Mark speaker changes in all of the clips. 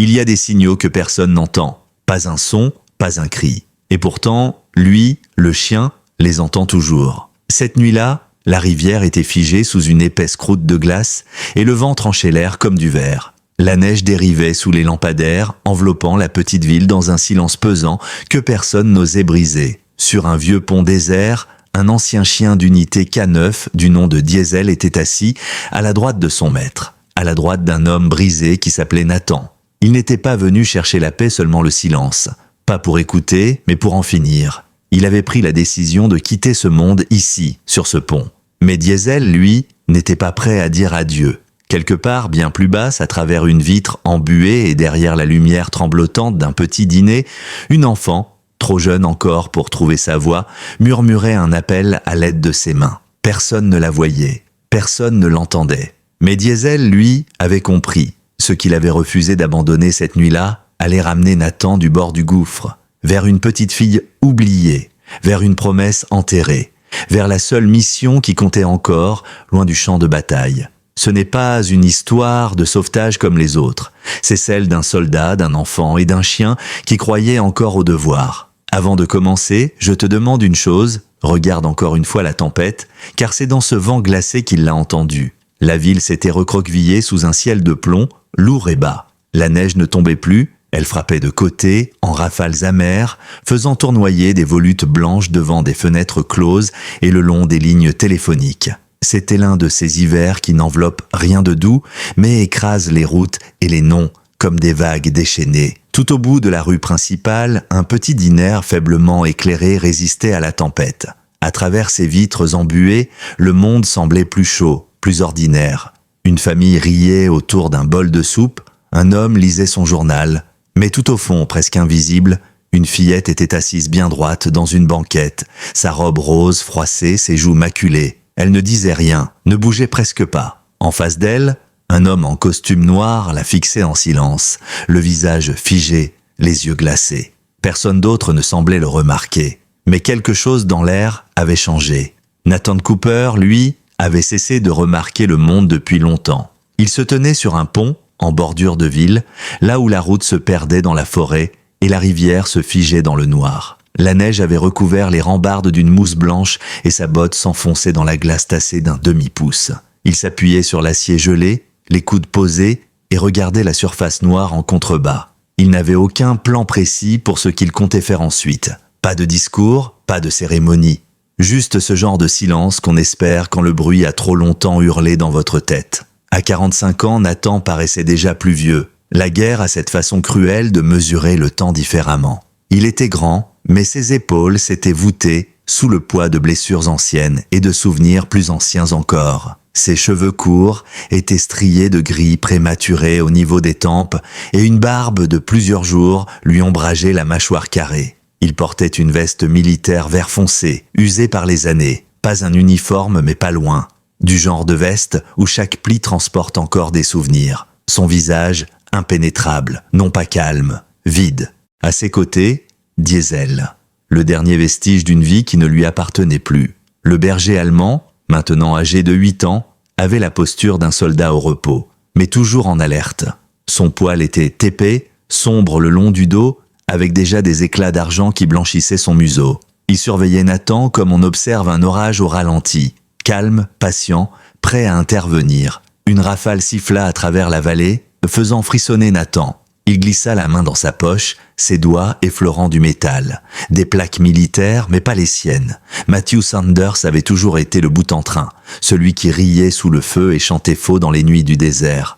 Speaker 1: Il y a des signaux que personne n'entend. Pas un son, pas un cri. Et pourtant, lui, le chien, les entend toujours. Cette nuit-là, la rivière était figée sous une épaisse croûte de glace et le vent tranchait l'air comme du verre. La neige dérivait sous les lampadaires, enveloppant la petite ville dans un silence pesant que personne n'osait briser. Sur un vieux pont désert, un ancien chien d'unité K9 du nom de Diesel était assis à la droite de son maître, à la droite d'un homme brisé qui s'appelait Nathan. Il n'était pas venu chercher la paix, seulement le silence. Pas pour écouter, mais pour en finir. Il avait pris la décision de quitter ce monde ici, sur ce pont. Mais Diesel, lui, n'était pas prêt à dire adieu. Quelque part, bien plus basse, à travers une vitre embuée et derrière la lumière tremblotante d'un petit dîner, une enfant, trop jeune encore pour trouver sa voix, murmurait un appel à l'aide de ses mains. Personne ne la voyait, personne ne l'entendait. Mais Diesel, lui, avait compris. Ce qu'il avait refusé d'abandonner cette nuit-là allait ramener Nathan du bord du gouffre, vers une petite fille oubliée, vers une promesse enterrée, vers la seule mission qui comptait encore, loin du champ de bataille. Ce n'est pas une histoire de sauvetage comme les autres. C'est celle d'un soldat, d'un enfant et d'un chien qui croyaient encore au devoir. Avant de commencer, je te demande une chose, regarde encore une fois la tempête, car c'est dans ce vent glacé qu'il l'a entendu. La ville s'était recroquevillée sous un ciel de plomb, lourd et bas. La neige ne tombait plus, elle frappait de côté, en rafales amères, faisant tournoyer des volutes blanches devant des fenêtres closes et le long des lignes téléphoniques. C'était l'un de ces hivers qui n'enveloppent rien de doux, mais écrasent les routes et les noms comme des vagues déchaînées. Tout au bout de la rue principale, un petit dîner faiblement éclairé résistait à la tempête. À travers ses vitres embuées, le monde semblait plus chaud, plus ordinaire. Une famille riait autour d'un bol de soupe, un homme lisait son journal, mais tout au fond, presque invisible, une fillette était assise bien droite dans une banquette, sa robe rose froissée, ses joues maculées. Elle ne disait rien, ne bougeait presque pas. En face d'elle, un homme en costume noir la fixait en silence, le visage figé, les yeux glacés. Personne d'autre ne semblait le remarquer. Mais quelque chose dans l'air avait changé. Nathan Cooper, lui, avait cessé de remarquer le monde depuis longtemps. Il se tenait sur un pont, en bordure de ville, là où la route se perdait dans la forêt et la rivière se figeait dans le noir. La neige avait recouvert les rambardes d'une mousse blanche et sa botte s'enfonçait dans la glace tassée d'un demi-pouce. Il s'appuyait sur l'acier gelé, les coudes posés, et regardait la surface noire en contrebas. Il n'avait aucun plan précis pour ce qu'il comptait faire ensuite. Pas de discours, pas de cérémonie. Juste ce genre de silence qu'on espère quand le bruit a trop longtemps hurlé dans votre tête. À 45 ans, Nathan paraissait déjà plus vieux. La guerre a cette façon cruelle de mesurer le temps différemment. Il était grand, mais ses épaules s'étaient voûtées sous le poids de blessures anciennes et de souvenirs plus anciens encore. Ses cheveux courts étaient striés de gris prématuré au niveau des tempes et une barbe de plusieurs jours lui ombrageait la mâchoire carrée. Il portait une veste militaire vert foncé, usée par les années. Pas un uniforme, mais pas loin. Du genre de veste où chaque pli transporte encore des souvenirs. Son visage, impénétrable, non pas calme, vide. À ses côtés, Diesel, le dernier vestige d'une vie qui ne lui appartenait plus. Le berger allemand, maintenant âgé de 8 ans, avait la posture d'un soldat au repos, mais toujours en alerte. Son poil était épais, sombre le long du dos, avec déjà des éclats d'argent qui blanchissaient son museau. Il surveillait Nathan comme on observe un orage au ralenti, calme, patient, prêt à intervenir. Une rafale siffla à travers la vallée, faisant frissonner Nathan. Il glissa la main dans sa poche, ses doigts effleurant du métal. Des plaques militaires, mais pas les siennes. Matthew Sanders avait toujours été le boute-en-train, celui qui riait sous le feu et chantait faux dans les nuits du désert.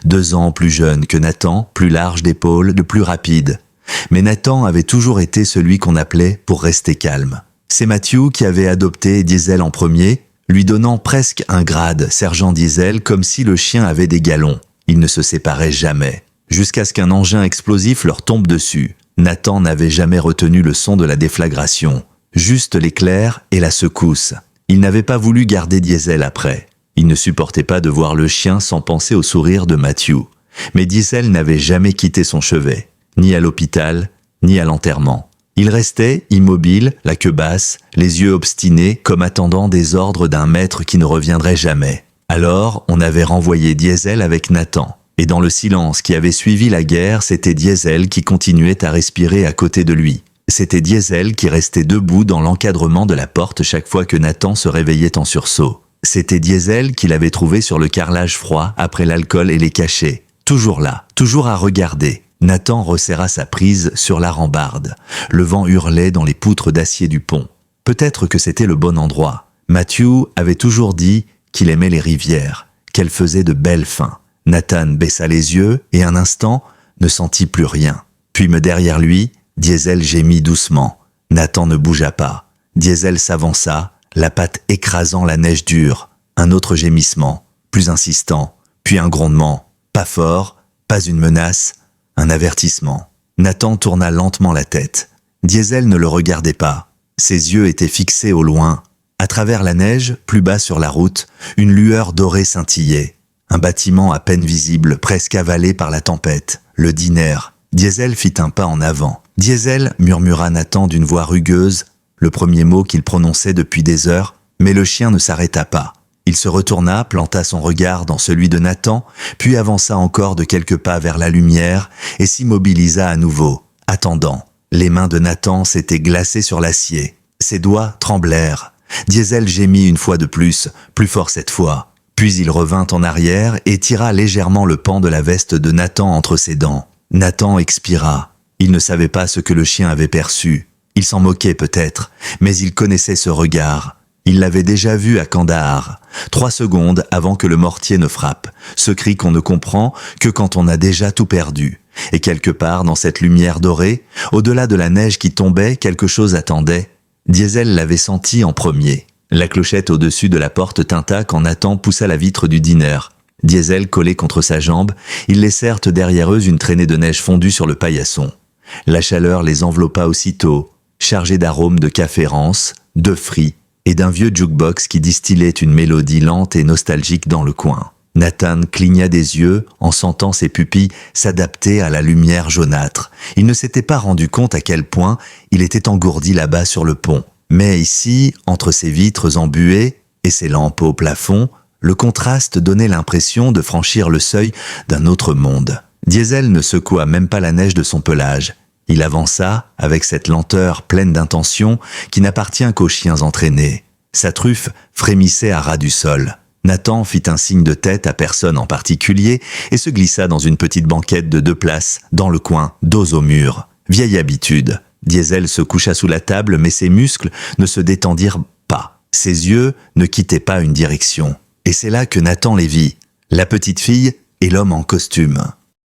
Speaker 1: 2 ans plus jeune que Nathan, plus large d'épaules, de plus rapide. Mais Nathan avait toujours été celui qu'on appelait pour rester calme. C'est Matthew qui avait adopté Diesel en premier, lui donnant presque un grade, sergent Diesel, comme si le chien avait des galons. Ils ne se séparaient jamais, jusqu'à ce qu'un engin explosif leur tombe dessus. Nathan n'avait jamais retenu le son de la déflagration, juste l'éclair et la secousse. Il n'avait pas voulu garder Diesel après. Il ne supportait pas de voir le chien sans penser au sourire de Matthew. Mais Diesel n'avait jamais quitté son chevet, ni à l'hôpital, ni à l'enterrement. Il restait immobile, la queue basse, les yeux obstinés, comme attendant des ordres d'un maître qui ne reviendrait jamais. Alors, on avait renvoyé Diesel avec Nathan. Et dans le silence qui avait suivi la guerre, c'était Diesel qui continuait à respirer à côté de lui. C'était Diesel qui restait debout dans l'encadrement de la porte chaque fois que Nathan se réveillait en sursaut. C'était Diesel qu'il avait trouvé sur le carrelage froid après l'alcool et les cachets. Toujours là, toujours à regarder. Nathan resserra sa prise sur la rambarde. Le vent hurlait dans les poutres d'acier du pont. Peut-être que c'était le bon endroit. Matthew avait toujours dit qu'il aimait les rivières, qu'elles faisaient de belles fins. Nathan baissa les yeux et un instant ne sentit plus rien. Puis derrière lui, Diesel gémit doucement. Nathan ne bougea pas. Diesel s'avança, la patte écrasant la neige dure. Un autre gémissement, plus insistant, puis un grondement. Pas fort, pas une menace, un avertissement. Nathan tourna lentement la tête. Diesel ne le regardait pas. Ses yeux étaient fixés au loin. À travers la neige, plus bas sur la route, une lueur dorée scintillait. Un bâtiment à peine visible, presque avalé par la tempête. Le diner. Diesel fit un pas en avant. Diesel, murmura Nathan d'une voix rugueuse, le premier mot qu'il prononçait depuis des heures, mais le chien ne s'arrêta pas. Il se retourna, planta son regard dans celui de Nathan, puis avança encore de quelques pas vers la lumière et s'immobilisa à nouveau, attendant. Les mains de Nathan s'étaient glacées sur l'acier. Ses doigts tremblèrent. Diesel gémit une fois de plus fort cette fois. Puis il revint en arrière et tira légèrement le pan de la veste de Nathan entre ses dents. Nathan expira. Il ne savait pas ce que le chien avait perçu. Il s'en moquait peut-être, mais il connaissait ce regard. Il l'avait déjà vu à Kandahar, 3 secondes avant que le mortier ne frappe, ce cri qu'on ne comprend que quand on a déjà tout perdu. Et quelque part dans cette lumière dorée, au-delà de la neige qui tombait, quelque chose attendait. Diesel l'avait senti en premier. La clochette au-dessus de la porte tinta quand Nathan poussa la vitre du diner. Diesel collé contre sa jambe, ils laissèrent derrière eux une traînée de neige fondue sur le paillasson. La chaleur les enveloppa aussitôt, chargés d'arômes de café rance, de frits, et d'un vieux jukebox qui distillait une mélodie lente et nostalgique dans le coin. Nathan cligna des yeux en sentant ses pupilles s'adapter à la lumière jaunâtre. Il ne s'était pas rendu compte à quel point il était engourdi là-bas sur le pont. Mais ici, entre ces vitres embuées et ces lampes au plafond, le contraste donnait l'impression de franchir le seuil d'un autre monde. Diesel ne secoua même pas la neige de son pelage. Il avança avec cette lenteur pleine d'intention qui n'appartient qu'aux chiens entraînés. Sa truffe frémissait à ras du sol. Nathan fit un signe de tête à personne en particulier et se glissa dans une petite banquette de 2 places, dans le coin, dos au mur. Vieille habitude. Diesel se coucha sous la table, mais ses muscles ne se détendirent pas. Ses yeux ne quittaient pas une direction. Et c'est là que Nathan les vit, la petite fille et l'homme en costume.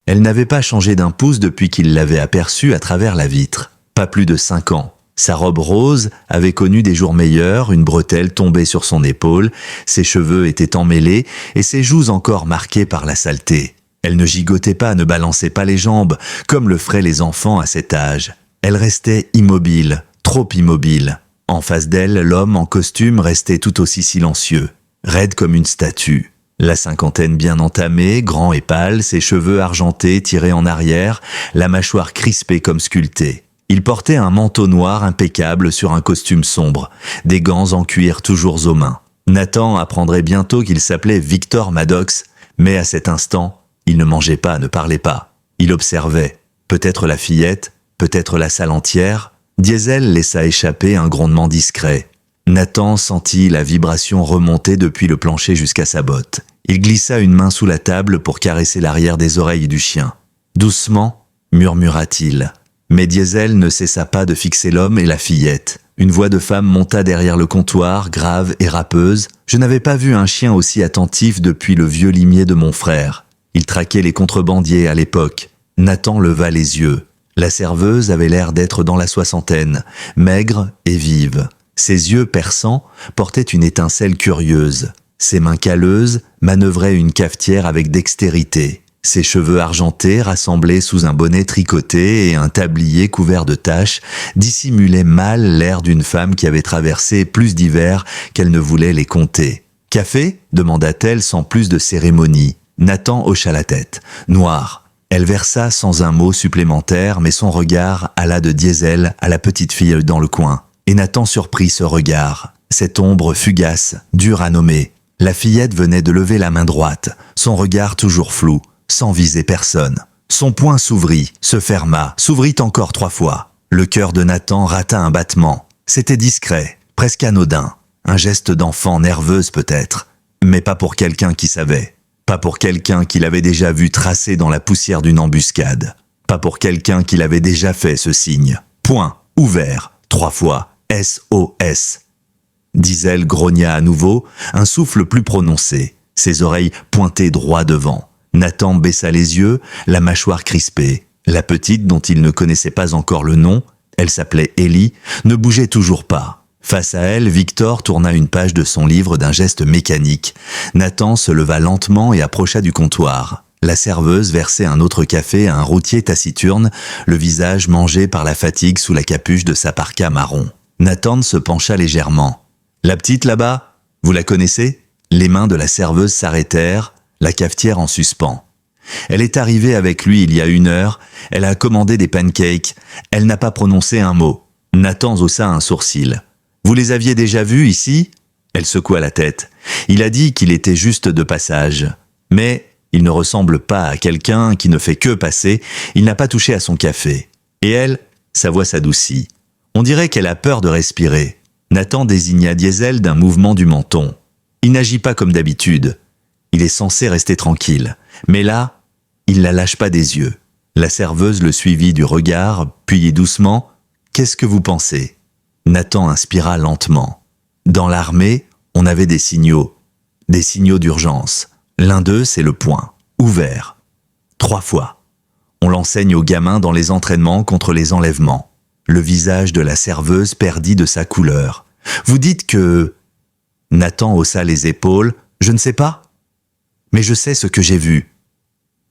Speaker 1: Elle n'avait pas changé d'un pouce depuis qu'il l'avait aperçue à travers la vitre. Pas plus de 5 ans. Sa robe rose avait connu des jours meilleurs, une bretelle tombait sur son épaule, ses cheveux étaient emmêlés et ses joues encore marquées par la saleté. Elle ne gigotait pas, ne balançait pas les jambes, comme le feraient les enfants à cet âge. Elle restait immobile, trop immobile. En face d'elle, l'homme en costume restait tout aussi silencieux, raide comme une statue. La cinquantaine bien entamée, grand et pâle, ses cheveux argentés tirés en arrière, la mâchoire crispée comme sculptée. Il portait un manteau noir impeccable sur un costume sombre, des gants en cuir toujours aux mains. Nathan apprendrait bientôt qu'il s'appelait Victor Maddox, mais à cet instant, il ne mangeait pas, ne parlait pas. Il observait, peut-être la fillette, peut-être la salle entière. Diesel laissa échapper un grondement discret. Nathan sentit la vibration remonter depuis le plancher jusqu'à sa botte. Il glissa une main sous la table pour caresser l'arrière des oreilles du chien. Doucement, murmura-t-il. Mais Diesel ne cessa pas de fixer l'homme et la fillette. Une voix de femme monta derrière le comptoir, grave et râpeuse. « Je n'avais pas vu un chien aussi attentif depuis le vieux limier de mon frère. Il traquait les contrebandiers à l'époque. » Nathan leva les yeux. La serveuse avait l'air d'être dans la 60aine, maigre et vive. Ses yeux perçants portaient une étincelle curieuse. Ses mains calleuses manœuvraient une cafetière avec dextérité. Ses cheveux argentés, rassemblés sous un bonnet tricoté et un tablier couvert de taches, dissimulaient mal l'air d'une femme qui avait traversé plus d'hivers qu'elle ne voulait les compter. « Café » demanda-t-elle sans plus de cérémonie. Nathan hocha la tête. Noir. Elle versa sans un mot supplémentaire, mais son regard alla de Diesel à la petite fille dans le coin. Et Nathan surprit ce regard. Cette ombre fugace, dure à nommer. La fillette venait de lever la main droite, son regard toujours flou. sans viser personne. Son poing s'ouvrit, se ferma, s'ouvrit encore 3 fois. Le cœur de Nathan rata un battement. C'était discret, presque anodin. Un geste d'enfant nerveuse peut-être. Mais pas pour quelqu'un qui savait. Pas pour quelqu'un qui l'avait déjà vu tracer dans la poussière d'une embuscade. Pas pour quelqu'un qui l'avait déjà fait ce signe. Poing, ouvert, 3 fois, SOS. Diesel grogna à nouveau, un souffle plus prononcé, ses oreilles pointées droit devant. Nathan baissa les yeux, la mâchoire crispée. La petite, dont il ne connaissait pas encore le nom, elle s'appelait Ellie, ne bougeait toujours pas. Face à elle, Victor tourna une page de son livre d'un geste mécanique. Nathan se leva lentement et approcha du comptoir. La serveuse versait un autre café à un routier taciturne, le visage mangé par la fatigue sous la capuche de sa parka marron. Nathan se pencha légèrement. « La petite là-bas, vous la connaissez ?» Les mains de la serveuse s'arrêtèrent, la cafetière en suspens. Elle est arrivée avec lui il y a 1 heure, elle a commandé des pancakes, elle n'a pas prononcé un mot. Nathan haussa un sourcil. « Vous les aviez déjà vus ici ?» Elle secoua la tête. Il a dit qu'il était juste de passage. Mais il ne ressemble pas à quelqu'un qui ne fait que passer, il n'a pas touché à son café. Et elle, sa voix s'adoucit. On dirait qu'elle a peur de respirer. Nathan désigna Diesel d'un mouvement du menton. Il n'agit pas comme d'habitude. Il est censé rester tranquille. Mais là, il la lâche pas des yeux. La serveuse le suivit du regard, puis doucement, « Qu'est-ce que vous pensez ?» Nathan inspira lentement. Dans l'armée, on avait des signaux d'urgence. L'un d'eux, c'est le poing, ouvert. 3 fois. On l'enseigne aux gamins dans les entraînements contre les enlèvements. Le visage de la serveuse perdit de sa couleur. Vous dites que... Nathan haussa les épaules. Je ne sais pas. Mais je sais ce que j'ai vu.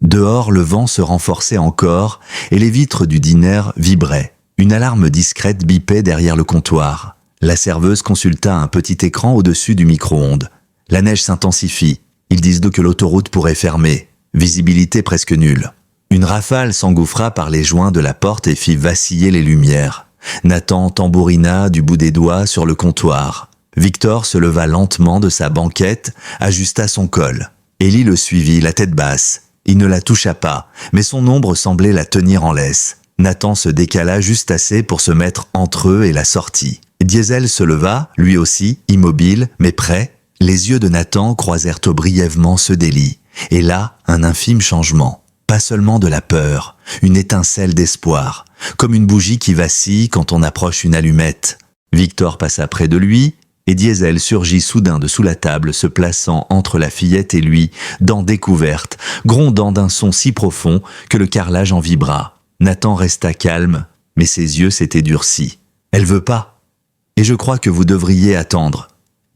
Speaker 1: Dehors, le vent se renforçait encore et les vitres du diner vibraient. Une alarme discrète bipait derrière le comptoir. La serveuse consulta un petit écran au-dessus du micro-ondes. La neige s'intensifie. Ils disent que l'autoroute pourrait fermer. Visibilité presque nulle. Une rafale s'engouffra par les joints de la porte et fit vaciller les lumières. Nathan tambourina du bout des doigts sur le comptoir. Victor se leva lentement de sa banquette, ajusta son col. Ellie le suivit, la tête basse. Il ne la toucha pas, mais son ombre semblait la tenir en laisse. Nathan se décala juste assez pour se mettre entre eux et la sortie. Diesel se leva, lui aussi, immobile, mais prêt. Les yeux de Nathan croisèrent brièvement ceux d'Ellie. Et là, un infime changement. Pas seulement de la peur, une étincelle d'espoir, comme une bougie qui vacille quand on approche une allumette. Victor passa près de lui, et Diesel surgit soudain de sous la table, se plaçant entre la fillette et lui, dents découvertes, grondant d'un son si profond que le carrelage en vibra. Nathan resta calme, mais ses yeux s'étaient durcis. « Elle veut pas. Et je crois que vous devriez attendre. »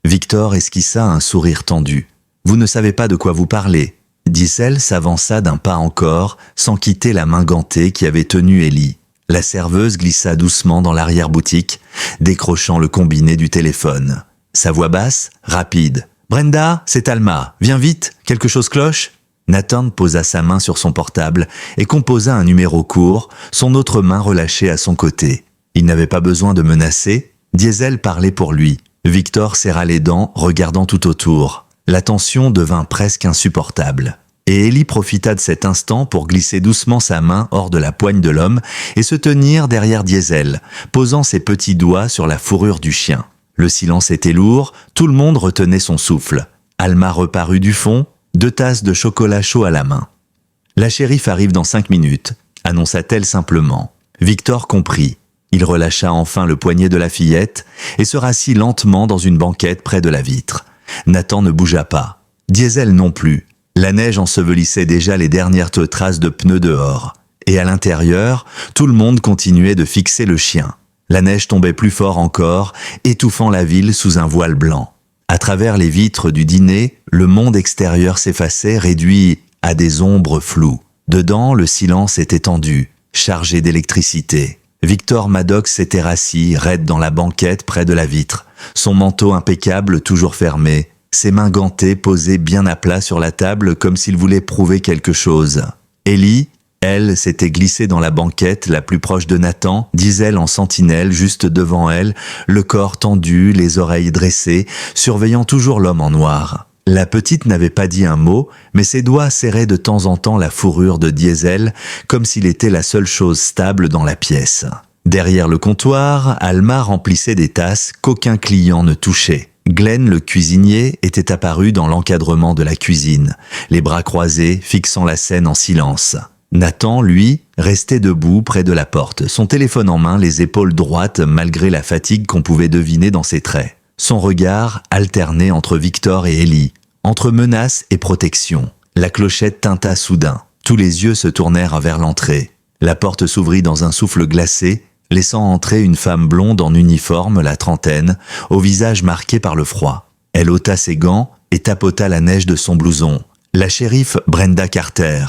Speaker 1: Victor esquissa un sourire tendu. « Vous ne savez pas de quoi vous parlez. » Diesel s'avança d'un pas encore, sans quitter la main gantée qui avait tenu Ellie. La serveuse glissa doucement dans l'arrière-boutique, décrochant le combiné du téléphone. Sa voix basse, rapide. « Brenda, c'est Alma. Viens vite, quelque chose cloche ?» Nathan posa sa main sur son portable et composa un numéro court, son autre main relâchée à son côté. Il n'avait pas besoin de menacer. Diesel parlait pour lui. Victor serra les dents, regardant tout autour. La tension devint presque insupportable. Et Ellie profita de cet instant pour glisser doucement sa main hors de la poigne de l'homme et se tenir derrière Diesel, posant ses petits doigts sur la fourrure du chien. Le silence était lourd, tout le monde retenait son souffle. Alma reparut du fond, 2 tasses de chocolat chaud à la main. « La shérif arrive dans 5 minutes », annonça-t-elle simplement. Victor comprit. Il relâcha enfin le poignet de la fillette et se rassit lentement dans une banquette près de la vitre. Nathan ne bougea pas. Diesel non plus. La neige ensevelissait déjà les dernières traces de pneus dehors. Et à l'intérieur, tout le monde continuait de fixer le chien. La neige tombait plus fort encore, étouffant la ville sous un voile blanc. À travers les vitres du dîner, le monde extérieur s'effaçait, réduit à des ombres floues. Dedans, le silence était tendu, chargé d'électricité. Victor Maddox s'était rassis, raide dans la banquette près de la vitre, son manteau impeccable toujours fermé, ses mains gantées posées bien à plat sur la table comme s'il voulait prouver quelque chose. Ellie, elle, s'était glissée dans la banquette la plus proche de Nathan, Diesel en sentinelle juste devant elle, le corps tendu, les oreilles dressées, surveillant toujours l'homme en noir. La petite n'avait pas dit un mot, mais ses doigts serraient de temps en temps la fourrure de Diesel, comme s'il était la seule chose stable dans la pièce. Derrière le comptoir, Alma remplissait des tasses qu'aucun client ne touchait. Glenn, le cuisinier, était apparu dans l'encadrement de la cuisine, les bras croisés, fixant la scène en silence. Nathan, lui, restait debout près de la porte, son téléphone en main, les épaules droites malgré la fatigue qu'on pouvait deviner dans ses traits. Son regard alternait entre Victor et Ellie, entre menace et protection. La clochette tinta soudain. Tous les yeux se tournèrent vers l'entrée. La porte s'ouvrit dans un souffle glacé, laissant entrer une femme blonde en uniforme, la trentaine, au visage marqué par le froid. Elle ôta ses gants et tapota la neige de son blouson. La shérif Brenda Carter.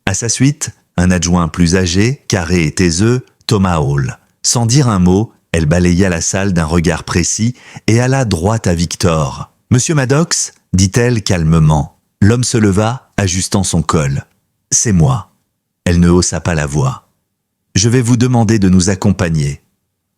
Speaker 1: À sa suite, un adjoint plus âgé, carré et taiseux, Thomas Hall. Sans dire un mot, elle balaya la salle d'un regard précis et alla droit à Victor. « Monsieur Maddox ?» dit-elle calmement. L'homme se leva, ajustant son col. « C'est moi. » Elle ne haussa pas la voix. « Je vais vous demander de nous accompagner.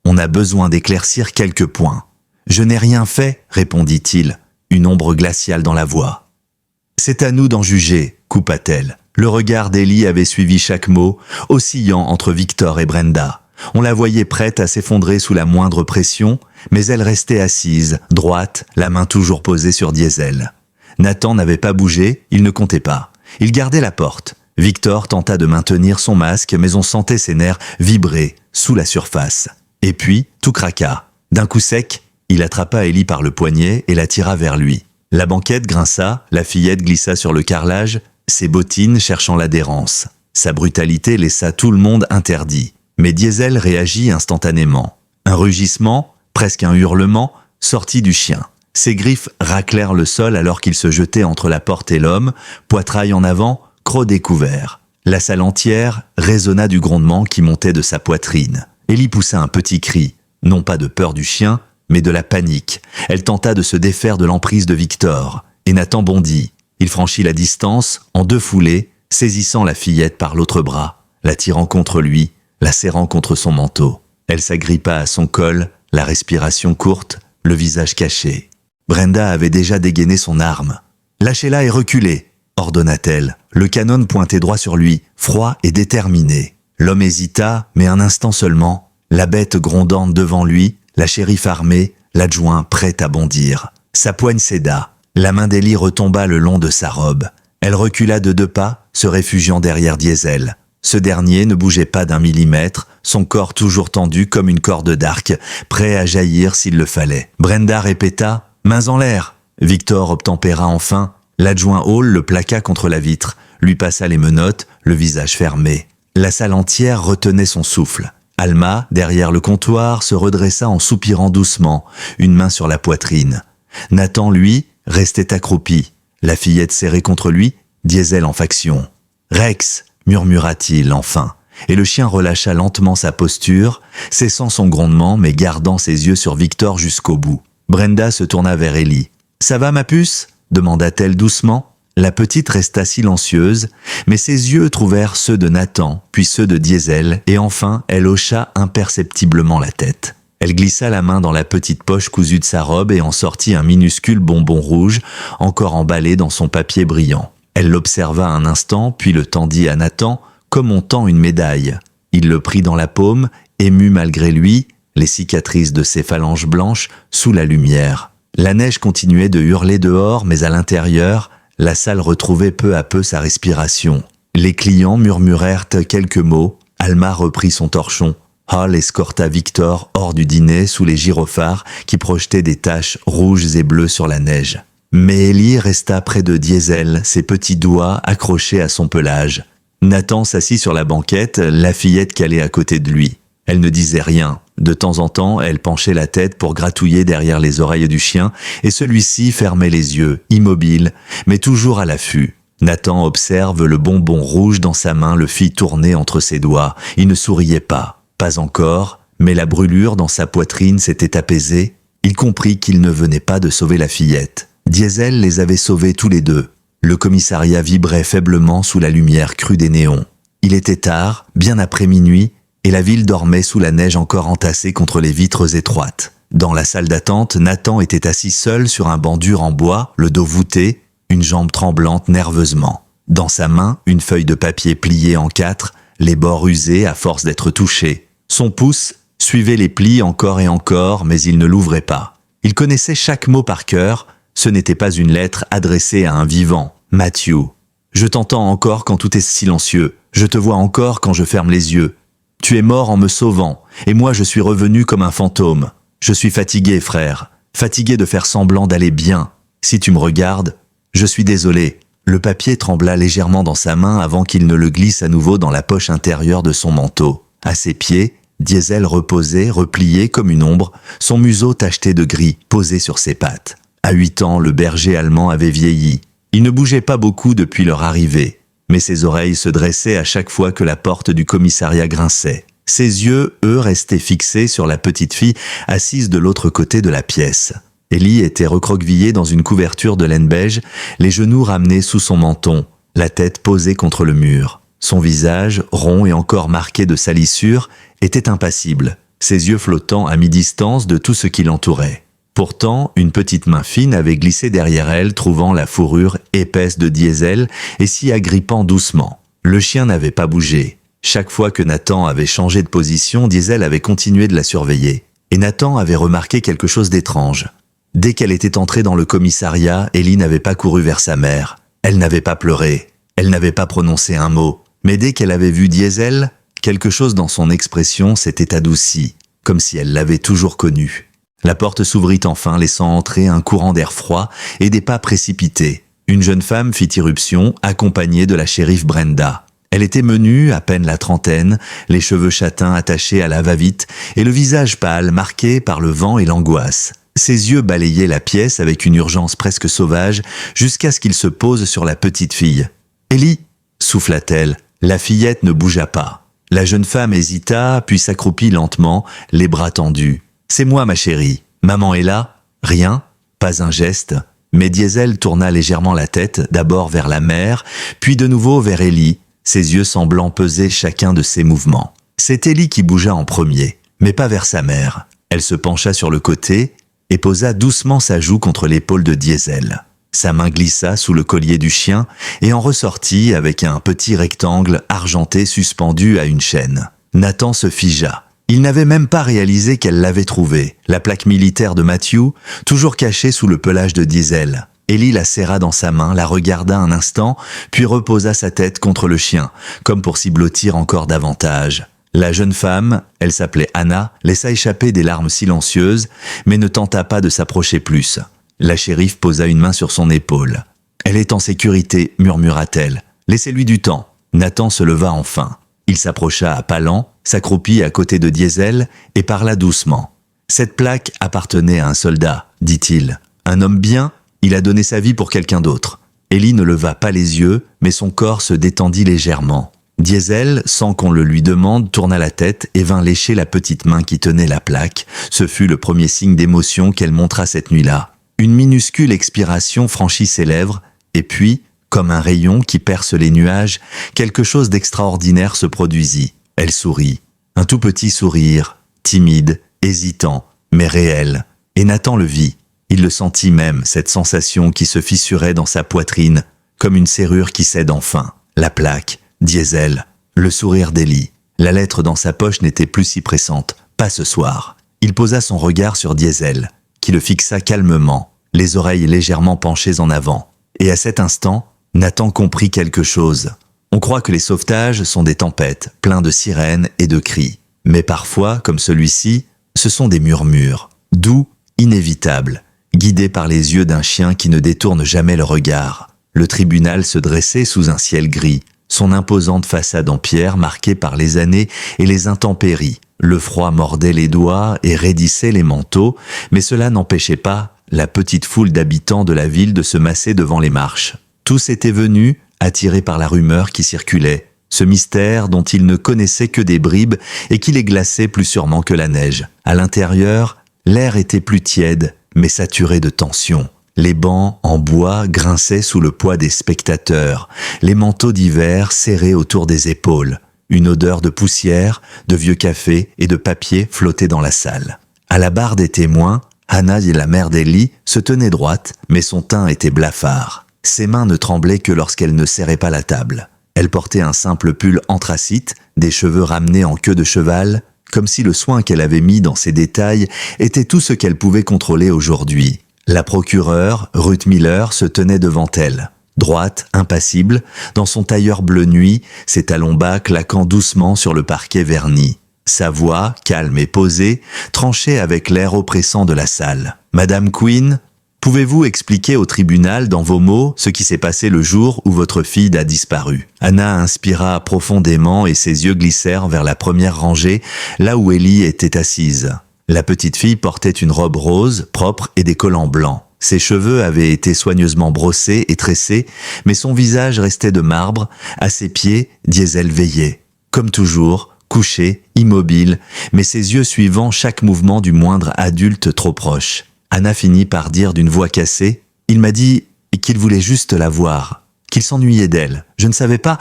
Speaker 1: On a besoin d'éclaircir quelques points. »« Je n'ai rien fait, » répondit-il, une ombre glaciale dans la voix. « C'est à nous d'en juger, » coupa-t-elle. Le regard d'Ellie avait suivi chaque mot, oscillant entre Victor et Brenda. On la voyait prête à s'effondrer sous la moindre pression, mais elle restait assise, droite, la main toujours posée sur Diesel. Nathan n'avait pas bougé, il ne comptait pas. Il gardait la porte. Victor tenta de maintenir son masque, mais on sentait ses nerfs vibrer sous la surface. Et puis, tout craqua. D'un coup sec, il attrapa Ellie par le poignet et la tira vers lui. La banquette grinça, la fillette glissa sur le carrelage, ses bottines cherchant l'adhérence. Sa brutalité laissa tout le monde interdit. Mais Diesel réagit instantanément. Un rugissement, presque un hurlement, sortit du chien. Ses griffes raclèrent le sol alors qu'il se jetait entre la porte et l'homme, poitrail en avant, croc découvert. La salle entière résonna du grondement qui montait de sa poitrine. Ellie poussa un petit cri, non pas de peur du chien, mais de la panique. Elle tenta de se défaire de l'emprise de Victor, et Nathan bondit. Il franchit la distance, en 2 foulées, saisissant la fillette par l'autre bras, la tirant contre lui, la serrant contre son manteau. Elle s'agrippa à son col, la respiration courte, le visage caché. Brenda avait déjà dégainé son arme. « Lâchez-la et reculez !» ordonna-t-elle, le canon pointé droit sur lui, froid et déterminé. L'homme hésita, mais un instant seulement, la bête grondante devant lui, la shérif armée, l'adjoint prêt à bondir. Sa poigne céda. La main d'Ellie retomba le long de sa robe. Elle recula de 2 pas, se réfugiant derrière Diesel. Ce dernier ne bougeait pas d'1 millimètre, son corps toujours tendu comme une corde d'arc, prêt à jaillir s'il le fallait. Brenda répéta « Mains en l'air !» Victor obtempéra enfin. L'adjoint Hall le plaqua contre la vitre, lui passa les menottes, le visage fermé. La salle entière retenait son souffle. Alma, derrière le comptoir, se redressa en soupirant doucement, une main sur la poitrine. Nathan, lui, restait accroupi, la fillette serrée contre lui, Diesel en faction. « Rex !» murmura-t-il enfin, et le chien relâcha lentement sa posture, cessant son grondement mais gardant ses yeux sur Victor jusqu'au bout. Brenda se tourna vers Ellie. « Ça va, ma puce ?» demanda-t-elle doucement. La petite resta silencieuse, mais ses yeux trouvèrent ceux de Nathan, puis ceux de Diesel, et enfin elle hocha imperceptiblement la tête. Elle glissa la main dans la petite poche cousue de sa robe et en sortit un minuscule bonbon rouge, encore emballé dans son papier brillant. Elle l'observa un instant, puis le tendit à Nathan, comme on tend une médaille. Il le prit dans la paume, ému malgré lui, les cicatrices de ses phalanges blanches sous la lumière. La neige continuait de hurler dehors, mais à l'intérieur, la salle retrouvait peu à peu sa respiration. Les clients murmurèrent quelques mots. Alma reprit son torchon. Hall escorta Victor hors du dîner sous les gyrophares qui projetaient des taches rouges et bleues sur la neige. Mais Ellie resta près de Diesel, ses petits doigts accrochés à son pelage. Nathan s'assit sur la banquette, la fillette calée à côté de lui. Elle ne disait rien. De temps en temps, elle penchait la tête pour gratouiller derrière les oreilles du chien, et celui-ci fermait les yeux, immobile, mais toujours à l'affût. Nathan observe le bonbon rouge dans sa main, le fit tourner entre ses doigts. Il ne souriait pas. Pas encore, mais la brûlure dans sa poitrine s'était apaisée. Il comprit qu'il ne venait pas de sauver la fillette. Diesel les avait sauvés tous les deux. Le commissariat vibrait faiblement sous la lumière crue des néons. Il était tard, bien après minuit, et la ville dormait sous la neige encore entassée contre les vitres étroites. Dans la salle d'attente, Nathan était assis seul sur un banc dur en bois, le dos voûté, une jambe tremblante nerveusement. Dans sa main, une feuille de papier pliée en 4, les bords usés à force d'être touchés. Son pouce suivait les plis encore et encore, mais il ne l'ouvrait pas. Il connaissait chaque mot par cœur. Ce n'était pas une lettre adressée à un vivant. Matthew. Je t'entends encore quand tout est silencieux. Je te vois encore quand je ferme les yeux. Tu es mort en me sauvant, et moi je suis revenu comme un fantôme. Je suis fatigué, frère. Fatigué de faire semblant d'aller bien. Si tu me regardes, je suis désolé. Le papier trembla légèrement dans sa main avant qu'il ne le glisse à nouveau dans la poche intérieure de son manteau. À ses pieds, Diesel reposait, replié comme une ombre, son museau tacheté de gris, posé sur ses pattes. À 8 ans, le berger allemand avait vieilli. Il ne bougeait pas beaucoup depuis leur arrivée, mais ses oreilles se dressaient à chaque fois que la porte du commissariat grinçait. Ses yeux, eux, restaient fixés sur la petite fille assise de l'autre côté de la pièce. Ellie était recroquevillée dans une couverture de laine beige, les genoux ramenés sous son menton, la tête posée contre le mur. Son visage, rond et encore marqué de salissures, était impassible, ses yeux flottant à mi-distance de tout ce qui l'entourait. Pourtant, une petite main fine avait glissé derrière elle, trouvant la fourrure épaisse de Diesel et s'y agrippant doucement. Le chien n'avait pas bougé. Chaque fois que Nathan avait changé de position, Diesel avait continué de la surveiller. Et Nathan avait remarqué quelque chose d'étrange. Dès qu'elle était entrée dans le commissariat, Ellie n'avait pas couru vers sa mère. Elle n'avait pas pleuré. Elle n'avait pas prononcé un mot. Mais dès qu'elle avait vu Diesel, quelque chose dans son expression s'était adouci, comme si elle l'avait toujours connu. La porte s'ouvrit enfin, laissant entrer un courant d'air froid et des pas précipités. Une jeune femme fit irruption, accompagnée de la shérif Brenda. Elle était menue, à peine la trentaine, les cheveux châtains attachés à la va-vite et le visage pâle marqué par le vent et l'angoisse. Ses yeux balayaient la pièce avec une urgence presque sauvage jusqu'à ce qu'il se pose sur la petite fille. « Ellie !» souffla-t-elle. La fillette ne bougea pas. La jeune femme hésita, puis s'accroupit lentement, les bras tendus. « C'est moi, ma chérie. Maman est là ?» Rien, pas un geste. Mais Diesel tourna légèrement la tête, d'abord vers la mère, puis de nouveau vers Ellie, ses yeux semblant peser chacun de ses mouvements. C'est Ellie qui bougea en premier, mais pas vers sa mère. Elle se pencha sur le côté et posa doucement sa joue contre l'épaule de Diesel. Sa main glissa sous le collier du chien et en ressortit avec un petit rectangle argenté suspendu à une chaîne. Nathan se figea. Il n'avait même pas réalisé qu'elle l'avait trouvé, la plaque militaire de Matthew, toujours cachée sous le pelage de Diesel. Ellie la serra dans sa main, la regarda un instant, puis reposa sa tête contre le chien, comme pour s'y blottir encore davantage. La jeune femme, elle s'appelait Anna, laissa échapper des larmes silencieuses, mais ne tenta pas de s'approcher plus. La shérif posa une main sur son épaule. « Elle est en sécurité, murmura-t-elle. Laissez-lui du temps. » Nathan se leva enfin. Il s'approcha à pas lents, s'accroupit à côté de Diesel et parla doucement. « Cette plaque appartenait à un soldat, dit-il. Un homme bien, il a donné sa vie pour quelqu'un d'autre. » Ellie ne leva pas les yeux, mais son corps se détendit légèrement. Diesel, sans qu'on le lui demande, tourna la tête et vint lécher la petite main qui tenait la plaque. Ce fut le premier signe d'émotion qu'elle montra cette nuit-là. Une minuscule expiration franchit ses lèvres, et puis, comme un rayon qui perce les nuages, quelque chose d'extraordinaire se produisit. Elle sourit. Un tout petit sourire, timide, hésitant, mais réel. Et Nathan le vit. Il le sentit même, cette sensation qui se fissurait dans sa poitrine, comme une serrure qui cède enfin. La plaque, Diesel, le sourire d'Ellie. La lettre dans sa poche n'était plus si pressante, pas ce soir. Il posa son regard sur Diesel, qui le fixa calmement, les oreilles légèrement penchées en avant. Et à cet instant, Nathan comprit quelque chose. On croit que les sauvetages sont des tempêtes, pleins de sirènes et de cris. Mais parfois, comme celui-ci, ce sont des murmures, doux, inévitables, guidés par les yeux d'un chien qui ne détourne jamais le regard. Le tribunal se dressait sous un ciel gris, son imposante façade en pierre marquée par les années et les intempéries. Le froid mordait les doigts et raidissait les manteaux, mais cela n'empêchait pas la petite foule d'habitants de la ville de se masser devant les marches. Tous étaient venus, attirés par la rumeur qui circulait, ce mystère dont ils ne connaissaient que des bribes et qui les glaçait plus sûrement que la neige. À l'intérieur, l'air était plus tiède, mais saturé de tension. Les bancs en bois grinçaient sous le poids des spectateurs, les manteaux d'hiver serrés autour des épaules. Une odeur de poussière, de vieux café et de papier flottait dans la salle. À la barre des témoins, Anna et la mère d'Ellie se tenaient droite, mais son teint était blafard. Ses mains ne tremblaient que lorsqu'elle ne serrait pas la table. Elle portait un simple pull anthracite, des cheveux ramenés en queue de cheval, comme si le soin qu'elle avait mis dans ces détails était tout ce qu'elle pouvait contrôler aujourd'hui. La procureure, Ruth Miller, se tenait devant elle. Droite, impassible, dans son tailleur bleu nuit, ses talons bas claquant doucement sur le parquet verni. Sa voix, calme et posée, tranchait avec l'air oppressant de la salle. « Madame Quinn, pouvez-vous expliquer au tribunal dans vos mots ce qui s'est passé le jour où votre fille a disparu ?» Anna inspira profondément et ses yeux glissèrent vers la première rangée, là où Ellie était assise. La petite fille portait une robe rose, propre et des collants blancs. Ses cheveux avaient été soigneusement brossés et tressés, mais son visage restait de marbre, à ses pieds, Diesel veillait. Comme toujours, couché, immobile, mais ses yeux suivant chaque mouvement du moindre adulte trop proche. Anna finit par dire d'une voix cassée « Il m'a dit qu'il voulait juste la voir, qu'il s'ennuyait d'elle. Je ne savais pas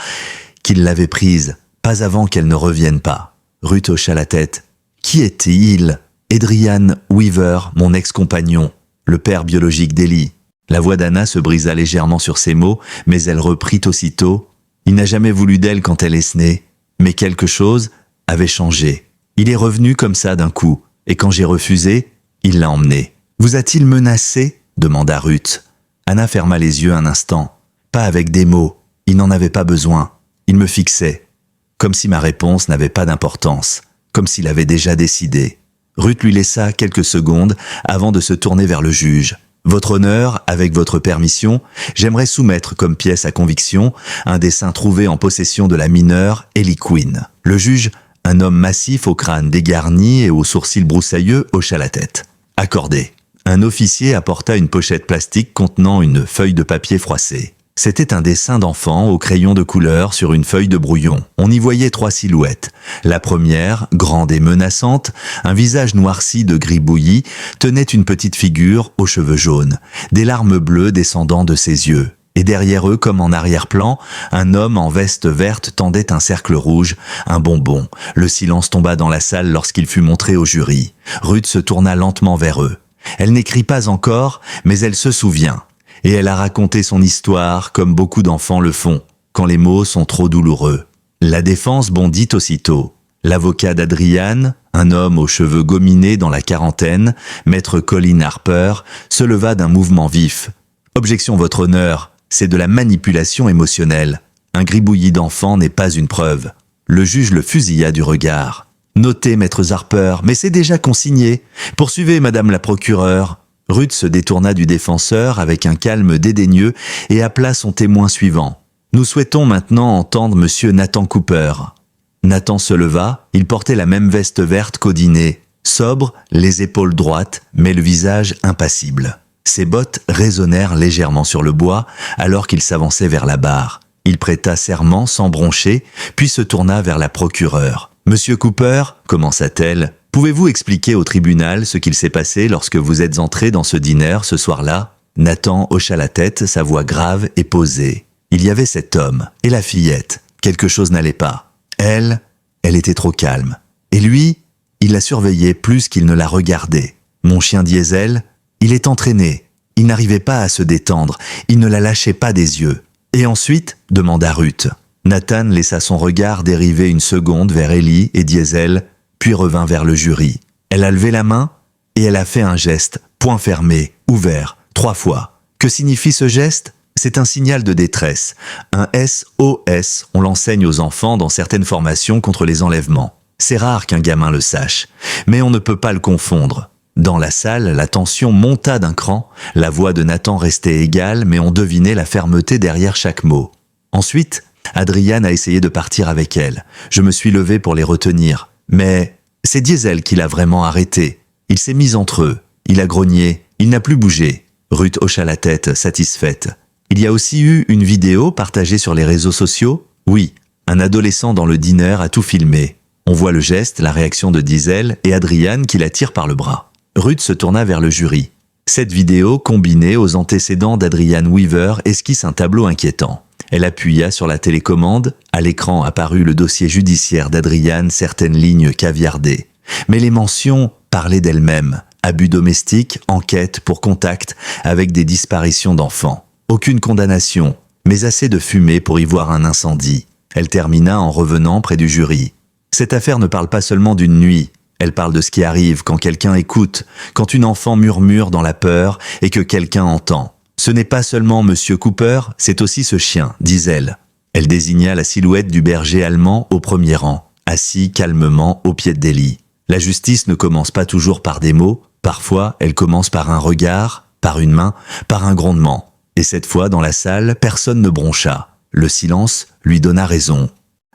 Speaker 1: qu'il l'avait prise, pas avant qu'elle ne revienne pas. » Ruth hocha la tête. « Qui était-il » ? « Adrian Weaver, mon ex-compagnon, le père biologique d'Ellie. » La voix d'Anna se brisa légèrement sur ces mots, mais elle reprit aussitôt. « Il n'a jamais voulu d'elle quand elle est née, mais quelque chose avait changé. Il est revenu comme ça d'un coup, et quand j'ai refusé, il l'a emmené. »« Vous a-t-il menacé ?» demanda Ruth. Anna ferma les yeux un instant. Pas avec des mots, il n'en avait pas besoin. Il me fixait, comme si ma réponse n'avait pas d'importance, comme s'il avait déjà décidé. Ruth lui laissa quelques secondes avant de se tourner vers le juge. « Votre honneur, avec votre permission, j'aimerais soumettre comme pièce à conviction un dessin trouvé en possession de la mineure Ellie Quinn. » Le juge, un homme massif au crâne dégarni et aux sourcils broussailleux, hocha la tête. « Accordé. » Un officier apporta une pochette plastique contenant une feuille de papier froissée. C'était un dessin d'enfant au crayon de couleur sur une feuille de brouillon. On y voyait 3 silhouettes. La première, grande et menaçante, un visage noirci de gris bouilli, tenait une petite figure aux cheveux jaunes, des larmes bleues descendant de ses yeux. Et derrière eux, comme en arrière-plan, un homme en veste verte tendait un cercle rouge, un bonbon. Le silence tomba dans la salle lorsqu'il fut montré au jury. Ruth se tourna lentement vers eux. Elle n'écrit pas encore, mais elle se souvient. Et elle a raconté son histoire comme beaucoup d'enfants le font, quand les mots sont trop douloureux. La défense bondit aussitôt. L'avocat d'Adrian, un homme aux cheveux gominés dans la quarantaine, maître Colin Harper, se leva d'un mouvement vif. « Objection, votre honneur, c'est de la manipulation émotionnelle. Un gribouillis d'enfant n'est pas une preuve. » Le juge le fusilla du regard. « Notez, maître Harper, mais c'est déjà consigné. Poursuivez, madame la procureure. » Ruth se détourna du défenseur avec un calme dédaigneux et appela son témoin suivant. « Nous souhaitons maintenant entendre monsieur Nathan Cooper. » Nathan se leva, il portait la même veste verte qu'au dîner, sobre, les épaules droites, mais le visage impassible. Ses bottes résonnèrent légèrement sur le bois alors qu'il s'avançait vers la barre. Il prêta serment sans broncher, puis se tourna vers la procureure. « Monsieur Cooper, commença-t-elle, pouvez-vous expliquer au tribunal ce qu'il s'est passé lorsque vous êtes entré dans ce dîner ce soir-là » Nathan hocha la tête, sa voix grave et posée. Il y avait cet homme et la fillette. Quelque chose n'allait pas. Elle était trop calme. Et lui, il la surveillait plus qu'il ne la regardait. Mon chien Diesel, il est entraîné. Il n'arrivait pas à se détendre. Il ne la lâchait pas des yeux. Et ensuite, demanda Ruth. Nathan laissa son regard dériver une seconde vers Ellie et Diesel, puis revint vers le jury. Elle a levé la main et elle a fait un geste, poing fermé, ouvert, 3 fois. Que signifie ce geste ? C'est un signal de détresse. Un SOS, on l'enseigne aux enfants dans certaines formations contre les enlèvements. C'est rare qu'un gamin le sache, mais on ne peut pas le confondre. Dans la salle, la tension monta d'un cran, la voix de Nathan restait égale, mais on devinait la fermeté derrière chaque mot. Ensuite, Adrian a essayé de partir avec elle. Je me suis levé pour les retenir. Mais c'est Diesel qui l'a vraiment arrêté. Il s'est mis entre eux. Il a grogné. Il n'a plus bougé. Ruth hocha la tête, satisfaite. Il y a aussi eu une vidéo partagée sur les réseaux sociaux ? Oui, un adolescent dans le dîner a tout filmé. On voit le geste, la réaction de Diesel et Adrian qui la tire par le bras. Ruth se tourna vers le jury. Cette vidéo, combinée aux antécédents d'Adrian Weaver, esquisse un tableau inquiétant. Elle appuya sur la télécommande. À l'écran apparut le dossier judiciaire d'Adrian, certaines lignes caviardées. Mais les mentions parlaient d'elles-mêmes. Abus domestiques, enquête pour contact avec des disparitions d'enfants. Aucune condamnation, mais assez de fumée pour y voir un incendie. Elle termina en revenant près du jury. Cette affaire ne parle pas seulement d'une nuit, elle parle de ce qui arrive quand quelqu'un écoute, quand une enfant murmure dans la peur et que quelqu'un entend. Ce n'est pas seulement Monsieur Cooper, c'est aussi ce chien, disait-elle. Elle désigna la silhouette du berger allemand au premier rang, assis calmement au pied d'Ellie. La justice ne commence pas toujours par des mots, parfois elle commence par un regard, par une main, par un grondement. Et cette fois, dans la salle, personne ne broncha. Le silence lui donna raison.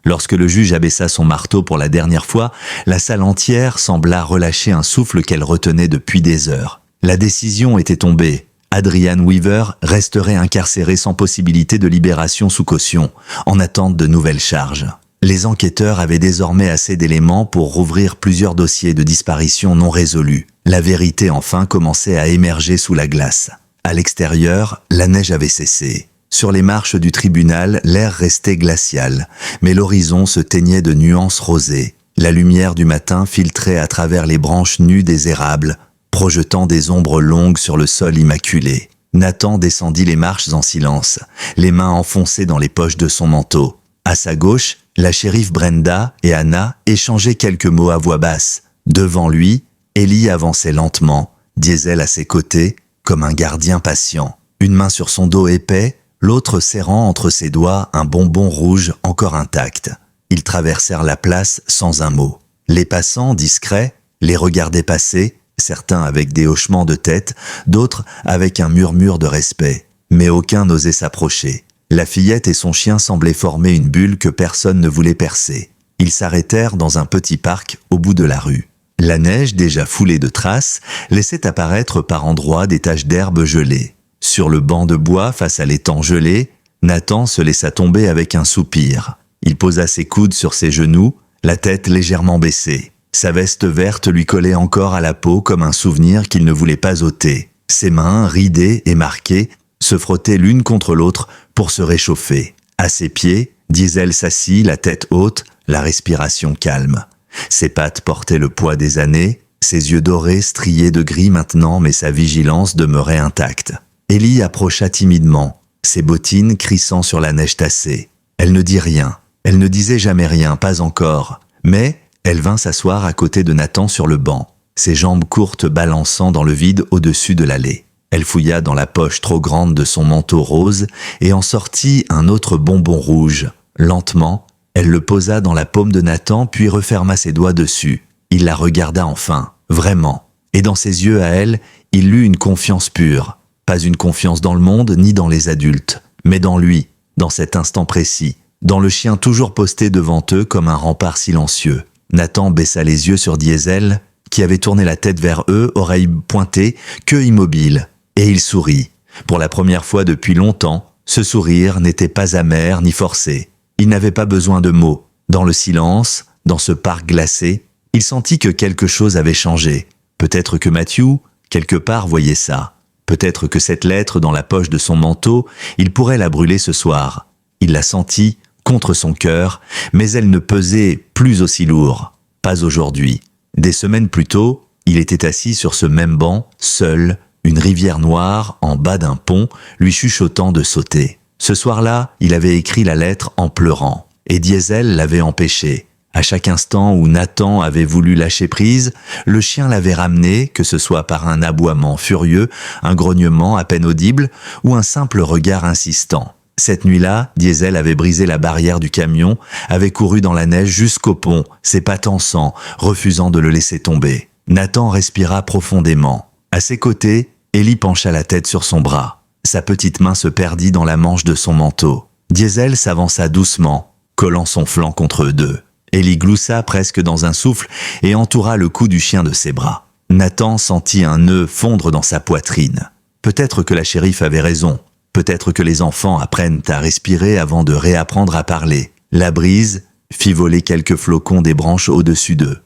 Speaker 1: Lorsque le juge abaissa son marteau pour la dernière fois, la salle entière sembla relâcher un souffle qu'elle retenait depuis des heures. La décision était tombée. Adrian Weaver resterait incarcéré sans possibilité de libération sous caution, en attente de nouvelles charges. Les enquêteurs avaient désormais assez d'éléments pour rouvrir plusieurs dossiers de disparition non résolus. La vérité enfin commençait à émerger sous la glace. À l'extérieur, la neige avait cessé. Sur les marches du tribunal, l'air restait glacial, mais l'horizon se teignait de nuances rosées. La lumière du matin filtrait à travers les branches nues des érables, projetant des ombres longues sur le sol immaculé. Nathan descendit les marches en silence, les mains enfoncées dans les poches de son manteau. À sa gauche, la shérif Brenda et Anna échangeaient quelques mots à voix basse. Devant lui, Ellie avançait lentement, Diesel à ses côtés, comme un gardien patient. Une main sur son dos épais, l'autre serrant entre ses doigts un bonbon rouge encore intact. Ils traversèrent la place sans un mot. Les passants, discrets, les regardaient passer, certains avec des hochements de tête, d'autres avec un murmure de respect. Mais aucun n'osait s'approcher. La fillette et son chien semblaient former une bulle que personne ne voulait percer. Ils s'arrêtèrent dans un petit parc au bout de la rue. La neige, déjà foulée de traces, laissait apparaître par endroits des taches d'herbe gelées. Sur le banc de bois face à l'étang gelé, Nathan se laissa tomber avec un soupir. Il posa ses coudes sur ses genoux, la tête légèrement baissée. Sa veste verte lui collait encore à la peau comme un souvenir qu'il ne voulait pas ôter. Ses mains, ridées et marquées, se frottaient l'une contre l'autre pour se réchauffer. À ses pieds, Diesel s'assit, la tête haute, la respiration calme. Ses pattes portaient le poids des années, ses yeux dorés striés de gris maintenant, mais sa vigilance demeurait intacte. Ellie approcha timidement, ses bottines crissant sur la neige tassée. Elle ne dit rien, elle ne disait jamais rien, pas encore, mais elle vint s'asseoir à côté de Nathan sur le banc, ses jambes courtes balançant dans le vide au-dessus de l'allée. Elle fouilla dans la poche trop grande de son manteau rose et en sortit un autre bonbon rouge. Lentement, elle le posa dans la paume de Nathan puis referma ses doigts dessus. Il la regarda enfin, vraiment, et dans ses yeux à elle, il lut une confiance pure. Pas une confiance dans le monde ni dans les adultes, mais dans lui, dans cet instant précis, dans le chien toujours posté devant eux comme un rempart silencieux. Nathan baissa les yeux sur Diesel, qui avait tourné la tête vers eux, oreilles pointées, queue immobile, et il sourit. Pour la première fois depuis longtemps, ce sourire n'était pas amer ni forcé. Il n'avait pas besoin de mots. Dans le silence, dans ce parc glacé, il sentit que quelque chose avait changé. Peut-être que Matthew, quelque part, voyait ça. Peut-être que cette lettre dans la poche de son manteau, il pourrait la brûler ce soir. Il la sentit contre son cœur, mais elle ne pesait plus aussi lourd. Pas aujourd'hui. Des semaines plus tôt, il était assis sur ce même banc, seul, une rivière noire en bas d'un pont, lui chuchotant de sauter. Ce soir-là, il avait écrit la lettre en pleurant, et Diesel l'avait empêché. À chaque instant où Nathan avait voulu lâcher prise, le chien l'avait ramené, que ce soit par un aboiement furieux, un grognement à peine audible ou un simple regard insistant. Cette nuit-là, Diesel avait brisé la barrière du camion, avait couru dans la neige jusqu'au pont, ses pattes en sang, refusant de le laisser tomber. Nathan respira profondément. À ses côtés, Ellie pencha la tête sur son bras. Sa petite main se perdit dans la manche de son manteau. Diesel s'avança doucement, collant son flanc contre eux deux. Ellie gloussa presque dans un souffle et entoura le cou du chien de ses bras. Nathan sentit un nœud fondre dans sa poitrine. Peut-être que la shérif avait raison. Peut-être que les enfants apprennent à respirer avant de réapprendre à parler. La brise fit voler quelques flocons des branches au-dessus d'eux.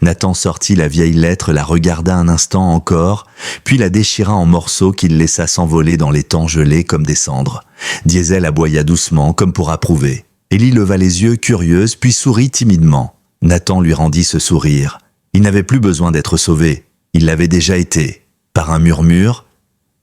Speaker 1: Nathan sortit la vieille lettre, la regarda un instant encore, puis la déchira en morceaux qu'il laissa s'envoler dans les temps gelés comme des cendres. Diesel aboya doucement, comme pour approuver. Ellie leva les yeux curieuse, puis sourit timidement. Nathan lui rendit ce sourire. Il n'avait plus besoin d'être sauvé. Il l'avait déjà été. Par un murmure,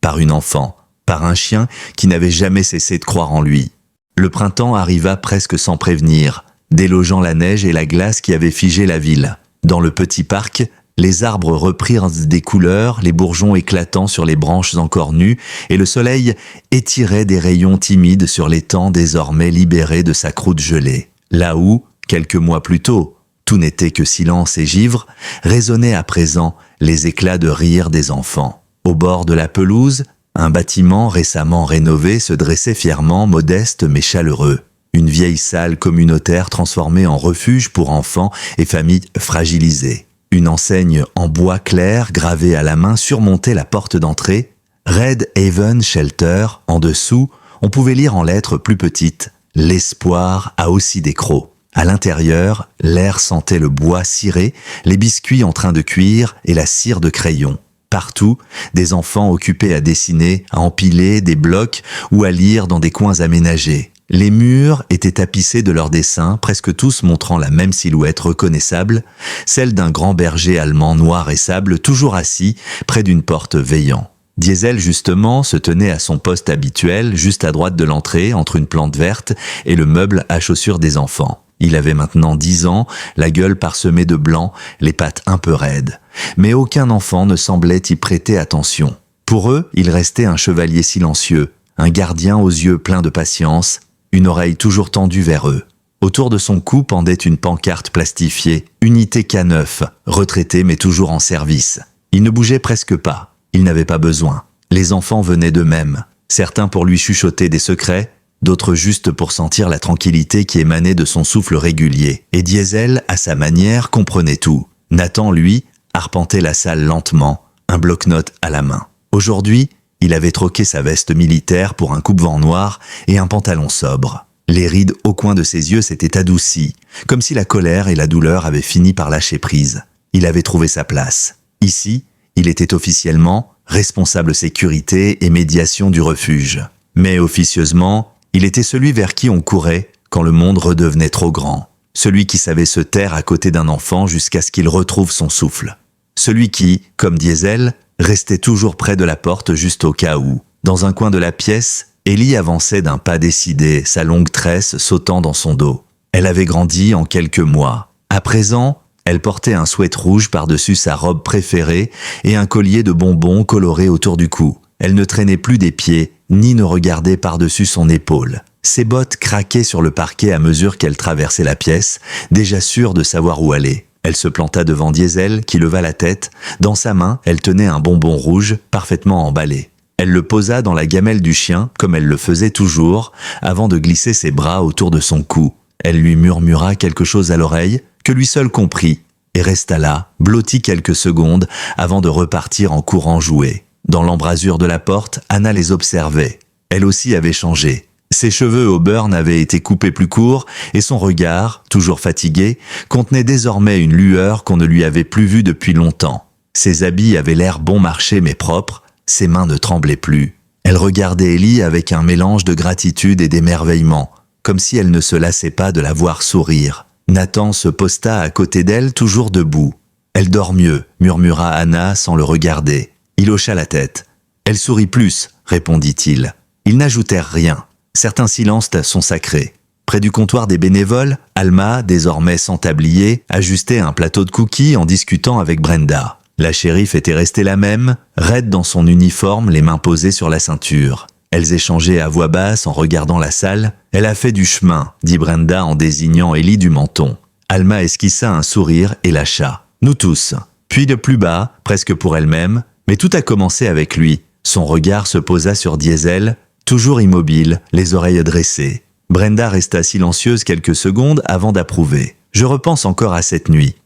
Speaker 1: par une enfant. par un chien qui n'avait jamais cessé de croire en lui. Le printemps arriva presque sans prévenir, délogeant la neige et la glace qui avaient figé la ville. Dans le petit parc, les arbres reprirent des couleurs, les bourgeons éclatant sur les branches encore nues, et le soleil étirait des rayons timides sur l'étang désormais libéré de sa croûte gelée. Là où, quelques mois plus tôt, tout n'était que silence et givre, résonnaient à présent les éclats de rire des enfants. Au bord de la pelouse, un bâtiment récemment rénové se dressait fièrement, modeste mais chaleureux. Une vieille salle communautaire transformée en refuge pour enfants et familles fragilisées. Une enseigne en bois clair gravée à la main surmontait la porte d'entrée. Red Haven Shelter, en dessous, on pouvait lire en lettres plus petites « L'espoir a aussi des crocs ». À l'intérieur, l'air sentait le bois ciré, les biscuits en train de cuire et la cire de crayon. Partout, des enfants occupés à dessiner, à empiler des blocs ou à lire dans des coins aménagés. Les murs étaient tapissés de leurs dessins, presque tous montrant la même silhouette reconnaissable, celle d'un grand berger allemand noir et sable, toujours assis près d'une porte veillant. Diesel, justement, se tenait à son poste habituel, juste à droite de l'entrée, entre une plante verte et le meuble à chaussures des enfants. Il avait maintenant 10 ans, la gueule parsemée de blanc, les pattes un peu raides. Mais aucun enfant ne semblait y prêter attention. Pour eux, il restait un chevalier silencieux, un gardien aux yeux pleins de patience, une oreille toujours tendue vers eux. Autour de son cou pendait une pancarte plastifiée, Unité K9, retraité mais toujours en service. Il ne bougeait presque pas, il n'avait pas besoin. Les enfants venaient d'eux-mêmes, certains pour lui chuchoter des secrets, d'autres juste pour sentir la tranquillité qui émanait de son souffle régulier. Et Diesel, à sa manière, comprenait tout. Nathan, lui, arpentait la salle lentement, un bloc-notes à la main. Aujourd'hui, il avait troqué sa veste militaire pour un coupe-vent noir et un pantalon sobre. Les rides au coin de ses yeux s'étaient adoucies, comme si la colère et la douleur avaient fini par lâcher prise. Il avait trouvé sa place. Ici, il était officiellement responsable sécurité et médiation du refuge. Mais officieusement, il était celui vers qui on courait quand le monde redevenait trop grand. Celui qui savait se taire à côté d'un enfant jusqu'à ce qu'il retrouve son souffle. Celui qui, comme Diesel, restait toujours près de la porte juste au cas où. Dans un coin de la pièce, Ellie avançait d'un pas décidé, sa longue tresse sautant dans son dos. Elle avait grandi en quelques mois. À présent, elle portait un sweat rouge par-dessus sa robe préférée et un collier de bonbons coloré autour du cou. Elle ne traînait plus des pieds, ni ne regardait par-dessus son épaule. Ses bottes craquaient sur le parquet à mesure qu'elle traversait la pièce, déjà sûre de savoir où aller. Elle se planta devant Diesel, qui leva la tête. Dans sa main, elle tenait un bonbon rouge, parfaitement emballé. Elle le posa dans la gamelle du chien, comme elle le faisait toujours, avant de glisser ses bras autour de son cou. Elle lui murmura quelque chose à l'oreille, que lui seul comprit, et resta là, blotti quelques secondes, avant de repartir en courant jouer. Dans l'embrasure de la porte, Anna les observait. Elle aussi avait changé. Ses cheveux au burn avaient été coupés plus courts et son regard, toujours fatigué, contenait désormais une lueur qu'on ne lui avait plus vue depuis longtemps. Ses habits avaient l'air bon marché mais propres, ses mains ne tremblaient plus. Elle regardait Ellie avec un mélange de gratitude et d'émerveillement, comme si elle ne se lassait pas de la voir sourire. Nathan se posta à côté d'elle, toujours debout. « Elle dort mieux », murmura Anna sans le regarder. Il hocha la tête. « Elle sourit plus », répondit-il. Ils n'ajoutèrent rien. Certains silences sont sacrés. Près du comptoir des bénévoles, Alma, désormais sans tablier, ajustait un plateau de cookies en discutant avec Brenda. La shérif était restée la même, raide dans son uniforme, les mains posées sur la ceinture. Elles échangeaient à voix basse en regardant la salle. « Elle a fait du chemin », dit Brenda en désignant Ellie du menton. Alma esquissa un sourire et lâcha. « Nous tous ». Puis de plus bas, presque pour elle-même, mais tout a commencé avec lui. Son regard se posa sur Diesel, toujours immobile, les oreilles dressées. Brenda resta silencieuse quelques secondes avant d'approuver. « Je repense encore à cette nuit.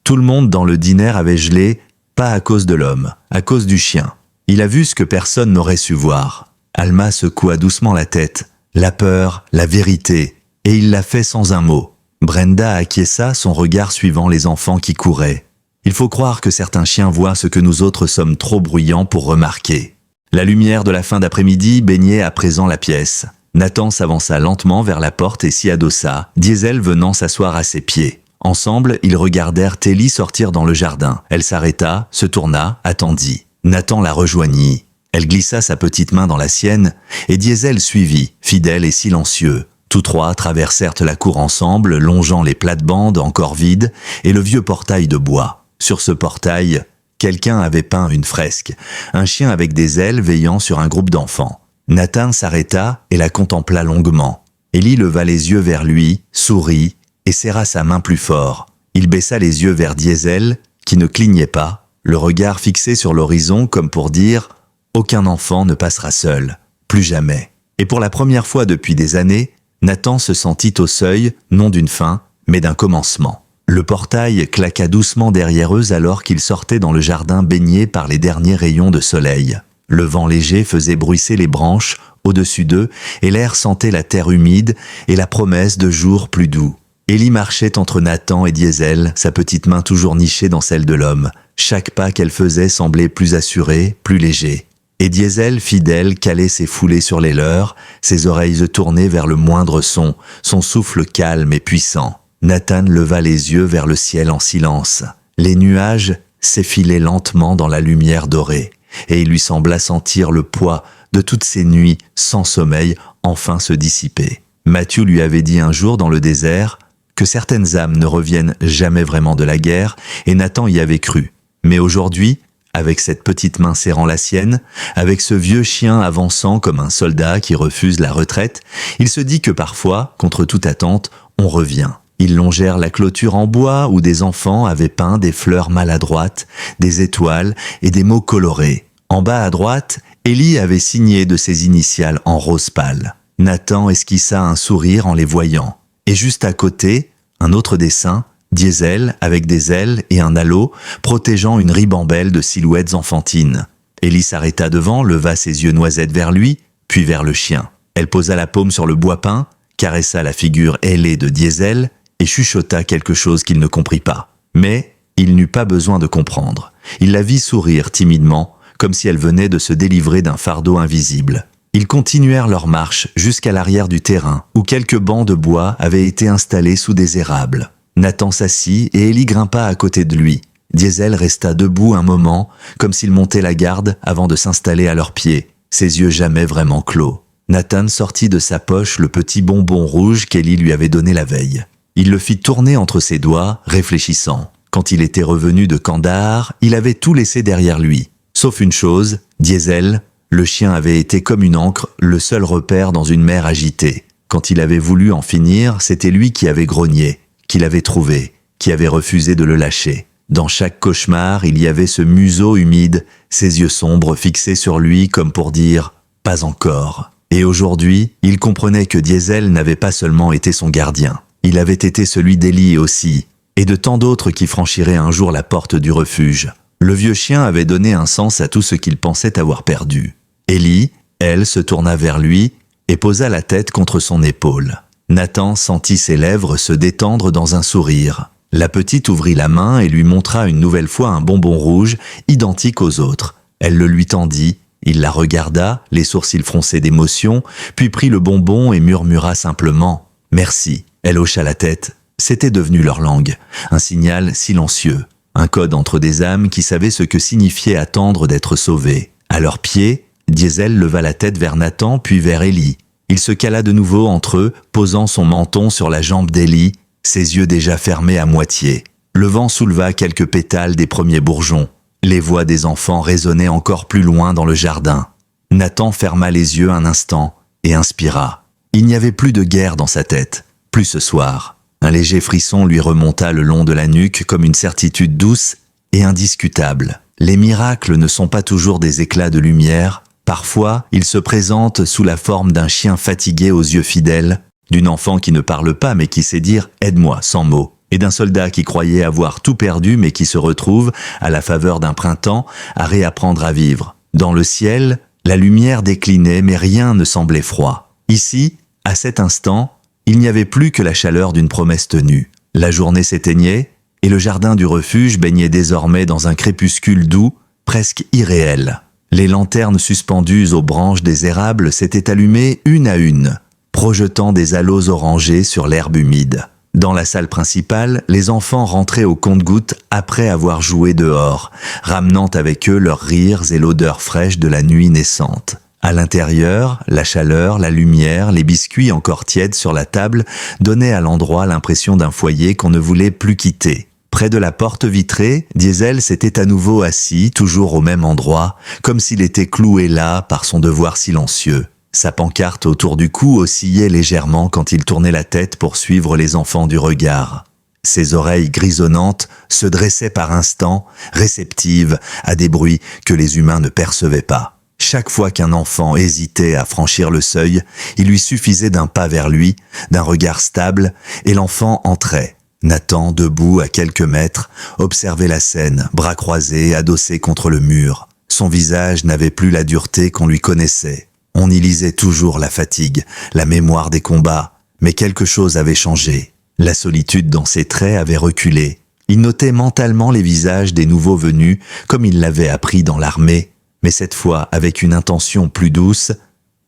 Speaker 1: Tout le monde dans le dîner avait gelé, pas à cause de l'homme, à cause du chien. Il a vu ce que personne n'aurait su voir. » Alma secoua doucement la tête. La peur, la vérité, et il l'a fait sans un mot. Brenda acquiesça, son regard suivant les enfants qui couraient. Il faut croire que certains chiens voient ce que nous autres sommes trop bruyants pour remarquer. La lumière de la fin d'après-midi baignait à présent la pièce. Nathan s'avança lentement vers la porte et s'y adossa, Diesel venant s'asseoir à ses pieds. Ensemble, ils regardèrent Ellie sortir dans le jardin. Elle s'arrêta, se tourna, attendit. Nathan la rejoignit. Elle glissa sa petite main dans la sienne, et Diesel suivit, fidèle et silencieux. Tous trois traversèrent la cour ensemble, longeant les plates-bandes encore vides et le vieux portail de bois. Sur ce portail, quelqu'un avait peint une fresque, un chien avec des ailes veillant sur un groupe d'enfants. Nathan s'arrêta et la contempla longuement. Élie leva les yeux vers lui, sourit et serra sa main plus fort. Il baissa les yeux vers Diesel, qui ne clignait pas, le regard fixé sur l'horizon comme pour dire « Aucun enfant ne passera seul, plus jamais ». Et pour la première fois depuis des années, Nathan se sentit au seuil, non d'une fin, mais d'un commencement. Le portail claqua doucement derrière eux alors qu'ils sortaient dans le jardin baigné par les derniers rayons de soleil. Le vent léger faisait bruisser les branches au-dessus d'eux et l'air sentait la terre humide et la promesse de jours plus doux. Élie marchait entre Nathan et Diesel, sa petite main toujours nichée dans celle de l'homme. Chaque pas qu'elle faisait semblait plus assuré, plus léger. Et Diesel, fidèle, calait ses foulées sur les leurs, ses oreilles tournées vers le moindre son, son souffle calme et puissant. Nathan leva les yeux vers le ciel en silence. Les nuages s'effilaient lentement dans la lumière dorée, et il lui sembla sentir le poids de toutes ces nuits sans sommeil enfin se dissiper. Matthieu lui avait dit un jour dans le désert que certaines âmes ne reviennent jamais vraiment de la guerre, et Nathan y avait cru. Mais aujourd'hui, avec cette petite main serrant la sienne, avec ce vieux chien avançant comme un soldat qui refuse la retraite, il se dit que parfois, contre toute attente, on revient. Ils longèrent la clôture en bois où des enfants avaient peint des fleurs maladroites, des étoiles et des mots colorés. En bas à droite, Élie avait signé de ses initiales en rose pâle. Nathan esquissa un sourire en les voyant. Et juste à côté, un autre dessin, Diesel avec des ailes et un halo protégeant une ribambelle de silhouettes enfantines. Élie s'arrêta devant, leva ses yeux noisettes vers lui, puis vers le chien. Elle posa la paume sur le bois peint, caressa la figure ailée de Diesel et chuchota quelque chose qu'il ne comprit pas. Mais il n'eut pas besoin de comprendre. Il la vit sourire timidement, comme si elle venait de se délivrer d'un fardeau invisible. Ils continuèrent leur marche jusqu'à l'arrière du terrain, où quelques bancs de bois avaient été installés sous des érables. Nathan s'assit et Élie grimpa à côté de lui. Diesel resta debout un moment, comme s'il montait la garde avant de s'installer à leurs pieds, ses yeux jamais vraiment clos. Nathan sortit de sa poche le petit bonbon rouge qu'Élie lui avait donné la veille. Il le fit tourner entre ses doigts, réfléchissant. Quand il était revenu de Kandahar, il avait tout laissé derrière lui. Sauf une chose, Diesel, le chien avait été comme une ancre, le seul repère dans une mer agitée. Quand il avait voulu en finir, c'était lui qui avait grogné, qui l'avait trouvé, qui avait refusé de le lâcher. Dans chaque cauchemar, il y avait ce museau humide, ses yeux sombres fixés sur lui comme pour dire « pas encore ». Et aujourd'hui, il comprenait que Diesel n'avait pas seulement été son gardien. Il avait été celui d'Élie aussi, et de tant d'autres qui franchiraient un jour la porte du refuge. Le vieux chien avait donné un sens à tout ce qu'il pensait avoir perdu. Élie, elle, se tourna vers lui et posa la tête contre son épaule. Nathan sentit ses lèvres se détendre dans un sourire. La petite ouvrit la main et lui montra une nouvelle fois un bonbon rouge, identique aux autres. Elle le lui tendit, il la regarda, les sourcils froncés d'émotion, puis prit le bonbon et murmura simplement « Merci ». Elle hocha la tête. C'était devenu leur langue, un signal silencieux, un code entre des âmes qui savaient ce que signifiait attendre d'être sauvées. À leurs pieds, Diesel leva la tête vers Nathan puis vers Élie. Il se cala de nouveau entre eux, posant son menton sur la jambe d'Élie, ses yeux déjà fermés à moitié. Le vent souleva quelques pétales des premiers bourgeons. Les voix des enfants résonnaient encore plus loin dans le jardin. Nathan ferma les yeux un instant et inspira. Il n'y avait plus de guerre dans sa tête, plus ce soir. Un léger frisson lui remonta le long de la nuque comme une certitude douce et indiscutable. Les miracles ne sont pas toujours des éclats de lumière. Parfois, ils se présentent sous la forme d'un chien fatigué aux yeux fidèles, d'une enfant qui ne parle pas mais qui sait dire « aide-moi » sans mots, et d'un soldat qui croyait avoir tout perdu mais qui se retrouve, à la faveur d'un printemps, à réapprendre à vivre. Dans le ciel, la lumière déclinait mais rien ne semblait froid. Ici, à cet instant, il n'y avait plus que la chaleur d'une promesse tenue. La journée s'éteignait et le jardin du refuge baignait désormais dans un crépuscule doux, presque irréel. Les lanternes suspendues aux branches des érables s'étaient allumées une à une, projetant des halos orangés sur l'herbe humide. Dans la salle principale, les enfants rentraient au compte-gouttes après avoir joué dehors, ramenant avec eux leurs rires et l'odeur fraîche de la nuit naissante. À l'intérieur, la chaleur, la lumière, les biscuits encore tièdes sur la table donnaient à l'endroit l'impression d'un foyer qu'on ne voulait plus quitter. Près de la porte vitrée, Diesel s'était à nouveau assis, toujours au même endroit, comme s'il était cloué là par son devoir silencieux. Sa pancarte autour du cou oscillait légèrement quand il tournait la tête pour suivre les enfants du regard. Ses oreilles grisonnantes se dressaient par instants, réceptives à des bruits que les humains ne percevaient pas. Chaque fois qu'un enfant hésitait à franchir le seuil, il lui suffisait d'un pas vers lui, d'un regard stable, et l'enfant entrait. Nathan, debout à quelques mètres, observait la scène, bras croisés, adossé contre le mur. Son visage n'avait plus la dureté qu'on lui connaissait. On y lisait toujours la fatigue, la mémoire des combats, mais quelque chose avait changé. La solitude dans ses traits avait reculé. Il notait mentalement les visages des nouveaux venus, comme il l'avait appris dans l'armée, mais cette fois avec une intention plus douce,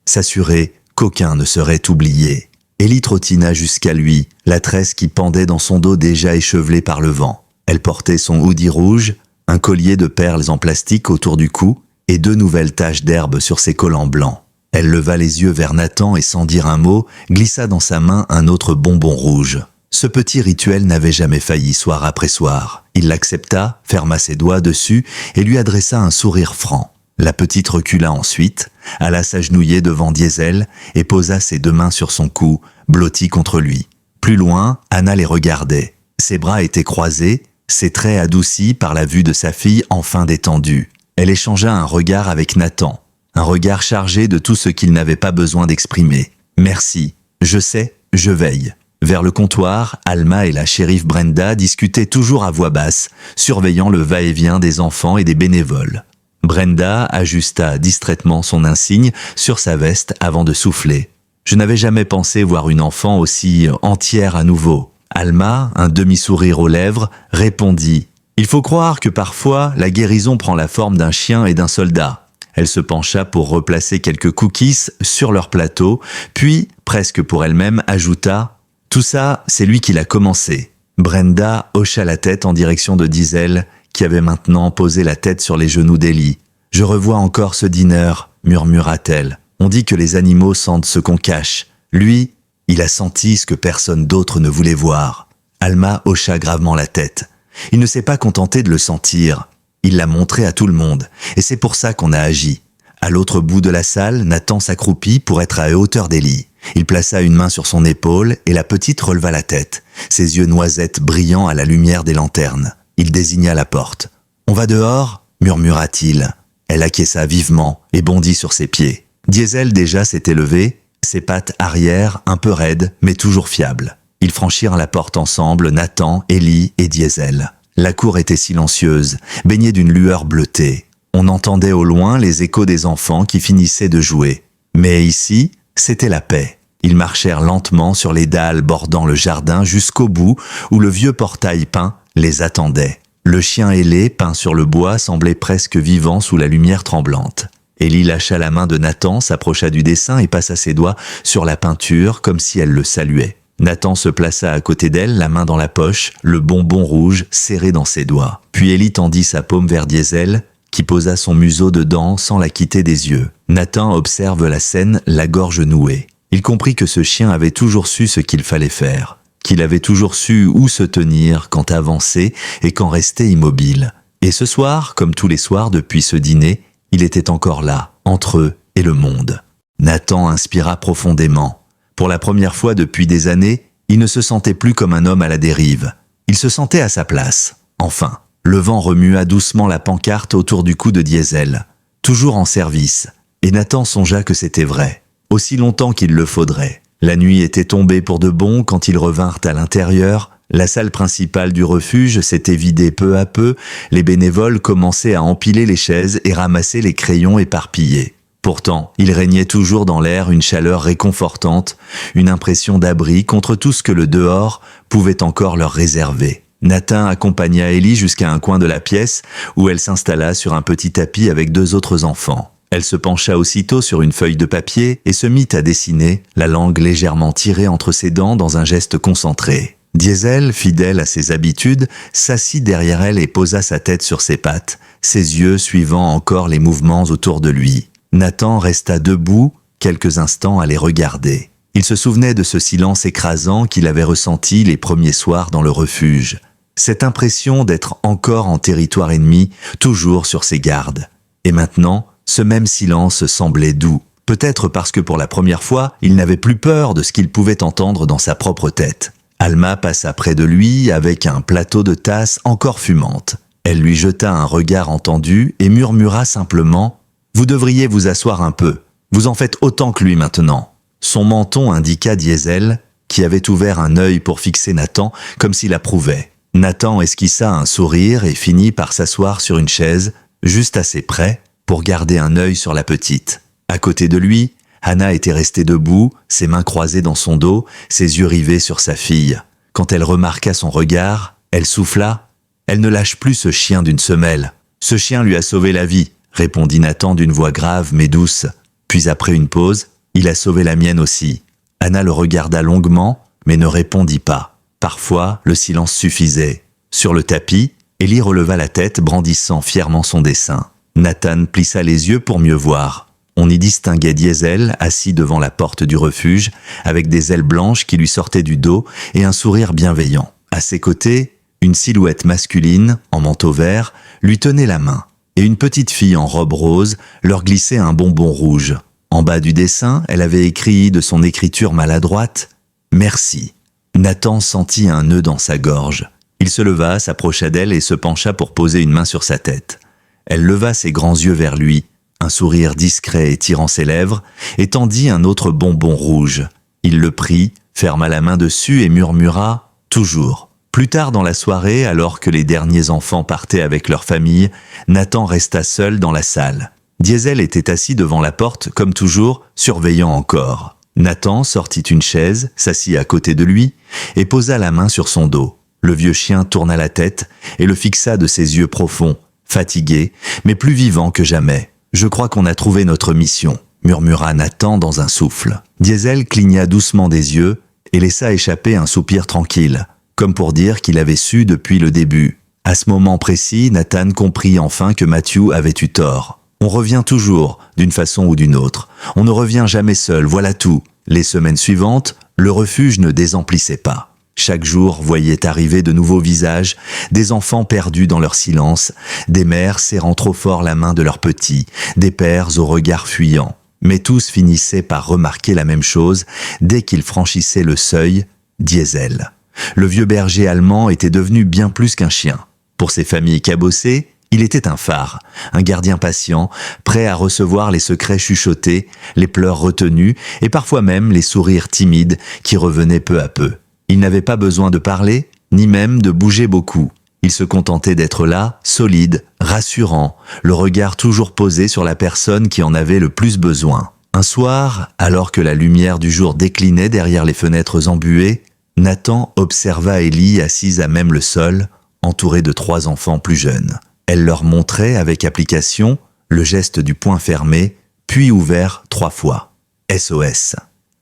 Speaker 1: s'assurer qu'aucun ne serait oublié. Ellie trottina jusqu'à lui, la tresse qui pendait dans son dos déjà échevelé par le vent. Elle portait son hoodie rouge, un collier de perles en plastique autour du cou et 2 nouvelles taches d'herbe sur ses collants blancs. Elle leva les yeux vers Nathan et sans dire un mot, glissa dans sa main un autre bonbon rouge. Ce petit rituel n'avait jamais failli soir après soir. Il l'accepta, ferma ses doigts dessus et lui adressa un sourire franc. La petite recula ensuite, alla s'agenouiller devant Diesel et posa ses 2 mains sur son cou, blotti contre lui. Plus loin, Anna les regardait. Ses bras étaient croisés, ses traits adoucis par la vue de sa fille enfin détendue. Elle échangea un regard avec Nathan. Un regard chargé de tout ce qu'il n'avait pas besoin d'exprimer. « Merci, je sais, je veille ». Vers le comptoir, Alma et la shérif Brenda discutaient toujours à voix basse, surveillant le va-et-vient des enfants et des bénévoles. Brenda ajusta distraitement son insigne sur sa veste avant de souffler. « Je n'avais jamais pensé voir une enfant aussi entière à nouveau ». Alma, un demi-sourire aux lèvres, répondit « Il faut croire que parfois, la guérison prend la forme d'un chien et d'un soldat ». Elle se pencha pour replacer quelques cookies sur leur plateau, puis, presque pour elle-même, ajouta « Tout ça, c'est lui qui l'a commencé ». Brenda hocha la tête en direction de Diesel, qui avait maintenant posé la tête sur les genoux d'Ellie. « Je revois encore ce dîner », murmura-t-elle. « On dit que les animaux sentent ce qu'on cache. Lui, il a senti ce que personne d'autre ne voulait voir. » Alma hocha gravement la tête. Il ne s'est pas contenté de le sentir. Il l'a montré à tout le monde, et c'est pour ça qu'on a agi. À l'autre bout de la salle, Nathan s'accroupit pour être à hauteur d'Ellie. Il plaça une main sur son épaule et la petite releva la tête, ses yeux noisettes brillant à la lumière des lanternes. Il désigna la porte. « On va dehors ?» murmura-t-il. Elle acquiesça vivement et bondit sur ses pieds. Diesel déjà s'était levé, ses pattes arrière un peu raides mais toujours fiables. Ils franchirent la porte ensemble, Nathan, Ellie et Diesel. La cour était silencieuse, baignée d'une lueur bleutée. On entendait au loin les échos des enfants qui finissaient de jouer. Mais ici, c'était la paix. Ils marchèrent lentement sur les dalles bordant le jardin jusqu'au bout où le vieux portail peint les attendait. Le chien ailé, peint sur le bois, semblait presque vivant sous la lumière tremblante. Ellie lâcha la main de Nathan, s'approcha du dessin et passa ses doigts sur la peinture comme si elle le saluait. Nathan se plaça à côté d'elle, la main dans la poche, le bonbon rouge serré dans ses doigts. Puis Ellie tendit sa paume vers Diesel, qui posa son museau dedans sans la quitter des yeux. Nathan observe la scène, la gorge nouée. Il comprit que ce chien avait toujours su ce qu'il fallait faire, qu'il avait toujours su où se tenir, quand avancer et quand rester immobile. Et ce soir, comme tous les soirs depuis ce dîner, il était encore là, entre eux et le monde. Nathan inspira profondément. Pour la première fois depuis des années, il ne se sentait plus comme un homme à la dérive. Il se sentait à sa place. Enfin, le vent remua doucement la pancarte autour du cou de Diesel. Toujours en service. Et Nathan songea que c'était vrai. Aussi longtemps qu'il le faudrait. La nuit était tombée pour de bon quand ils revinrent à l'intérieur. La salle principale du refuge s'était vidée peu à peu. Les bénévoles commençaient à empiler les chaises et ramasser les crayons éparpillés. Pourtant, il régnait toujours dans l'air une chaleur réconfortante, une impression d'abri contre tout ce que le dehors pouvait encore leur réserver. Nathan accompagna Ellie jusqu'à un coin de la pièce où elle s'installa sur un petit tapis avec 2 autres enfants. Elle se pencha aussitôt sur une feuille de papier et se mit à dessiner, la langue légèrement tirée entre ses dents dans un geste concentré. Diesel, fidèle à ses habitudes, s'assit derrière elle et posa sa tête sur ses pattes, ses yeux suivant encore les mouvements autour de lui. Nathan resta debout quelques instants à les regarder. Il se souvenait de ce silence écrasant qu'il avait ressenti les premiers soirs dans le refuge. Cette impression d'être encore en territoire ennemi, toujours sur ses gardes. Et maintenant, ce même silence semblait doux. Peut-être parce que pour la première fois, il n'avait plus peur de ce qu'il pouvait entendre dans sa propre tête. Alma passa près de lui avec un plateau de tasses encore fumantes. Elle lui jeta un regard entendu et murmura simplement « Vous devriez vous asseoir un peu. Vous en faites autant que lui maintenant. » Son menton indiqua Diesel, qui avait ouvert un œil pour fixer Nathan comme s'il approuvait. Nathan esquissa un sourire et finit par s'asseoir sur une chaise, juste assez près, pour garder un œil sur la petite. À côté de lui, Hannah était restée debout, ses mains croisées dans son dos, ses yeux rivés sur sa fille. Quand elle remarqua son regard, elle souffla. « Elle ne lâche plus ce chien d'une semelle. Ce chien lui a sauvé la vie, » répondit Nathan d'une voix grave mais douce. Puis après une pause, « Il a sauvé la mienne aussi. » Hannah le regarda longuement, mais ne répondit pas. Parfois, le silence suffisait. Sur le tapis, Ellie releva la tête, brandissant fièrement son dessin. Nathan plissa les yeux pour mieux voir. On y distinguait Diesel assis devant la porte du refuge, avec des ailes blanches qui lui sortaient du dos et un sourire bienveillant. À ses côtés, une silhouette masculine, en manteau vert, lui tenait la main, et une petite fille en robe rose leur glissait un bonbon rouge. En bas du dessin, elle avait écrit de son écriture maladroite « Merci ». Nathan sentit un nœud dans sa gorge. Il se leva, s'approcha d'elle et se pencha pour poser une main sur sa tête. Elle leva ses grands yeux vers lui, un sourire discret étirant ses lèvres, et tendit un autre bonbon rouge. Il le prit, ferma la main dessus et murmura « Toujours ». Plus tard dans la soirée, alors que les derniers enfants partaient avec leur famille, Nathan resta seul dans la salle. Diesel était assis devant la porte, comme toujours, surveillant encore. Nathan sortit une chaise, s'assit à côté de lui, et posa la main sur son dos. Le vieux chien tourna la tête et le fixa de ses yeux profonds, fatigué, mais plus vivant que jamais. « Je crois qu'on a trouvé notre mission », murmura Nathan dans un souffle. Diesel cligna doucement des yeux et laissa échapper un soupir tranquille, comme pour dire qu'il avait su depuis le début. À ce moment précis, Nathan comprit enfin que Matthew avait eu tort. On revient toujours, d'une façon ou d'une autre. On ne revient jamais seul, voilà tout. Les semaines suivantes, le refuge ne désemplissait pas. Chaque jour voyait arriver de nouveaux visages, des enfants perdus dans leur silence, des mères serrant trop fort la main de leurs petits, des pères au regard fuyant. Mais tous finissaient par remarquer la même chose dès qu'ils franchissaient le seuil, Diesel. Le vieux berger allemand était devenu bien plus qu'un chien. Pour ces familles cabossées, il était un phare, un gardien patient, prêt à recevoir les secrets chuchotés, les pleurs retenus et parfois même les sourires timides qui revenaient peu à peu. Il n'avait pas besoin de parler, ni même de bouger beaucoup. Il se contentait d'être là, solide, rassurant, le regard toujours posé sur la personne qui en avait le plus besoin. Un soir, alors que la lumière du jour déclinait derrière les fenêtres embuées, Nathan observa Ellie assise à même le sol, entourée de 3 enfants plus jeunes. Elle leur montrait avec application le geste du poing fermé, puis ouvert 3 fois. SOS.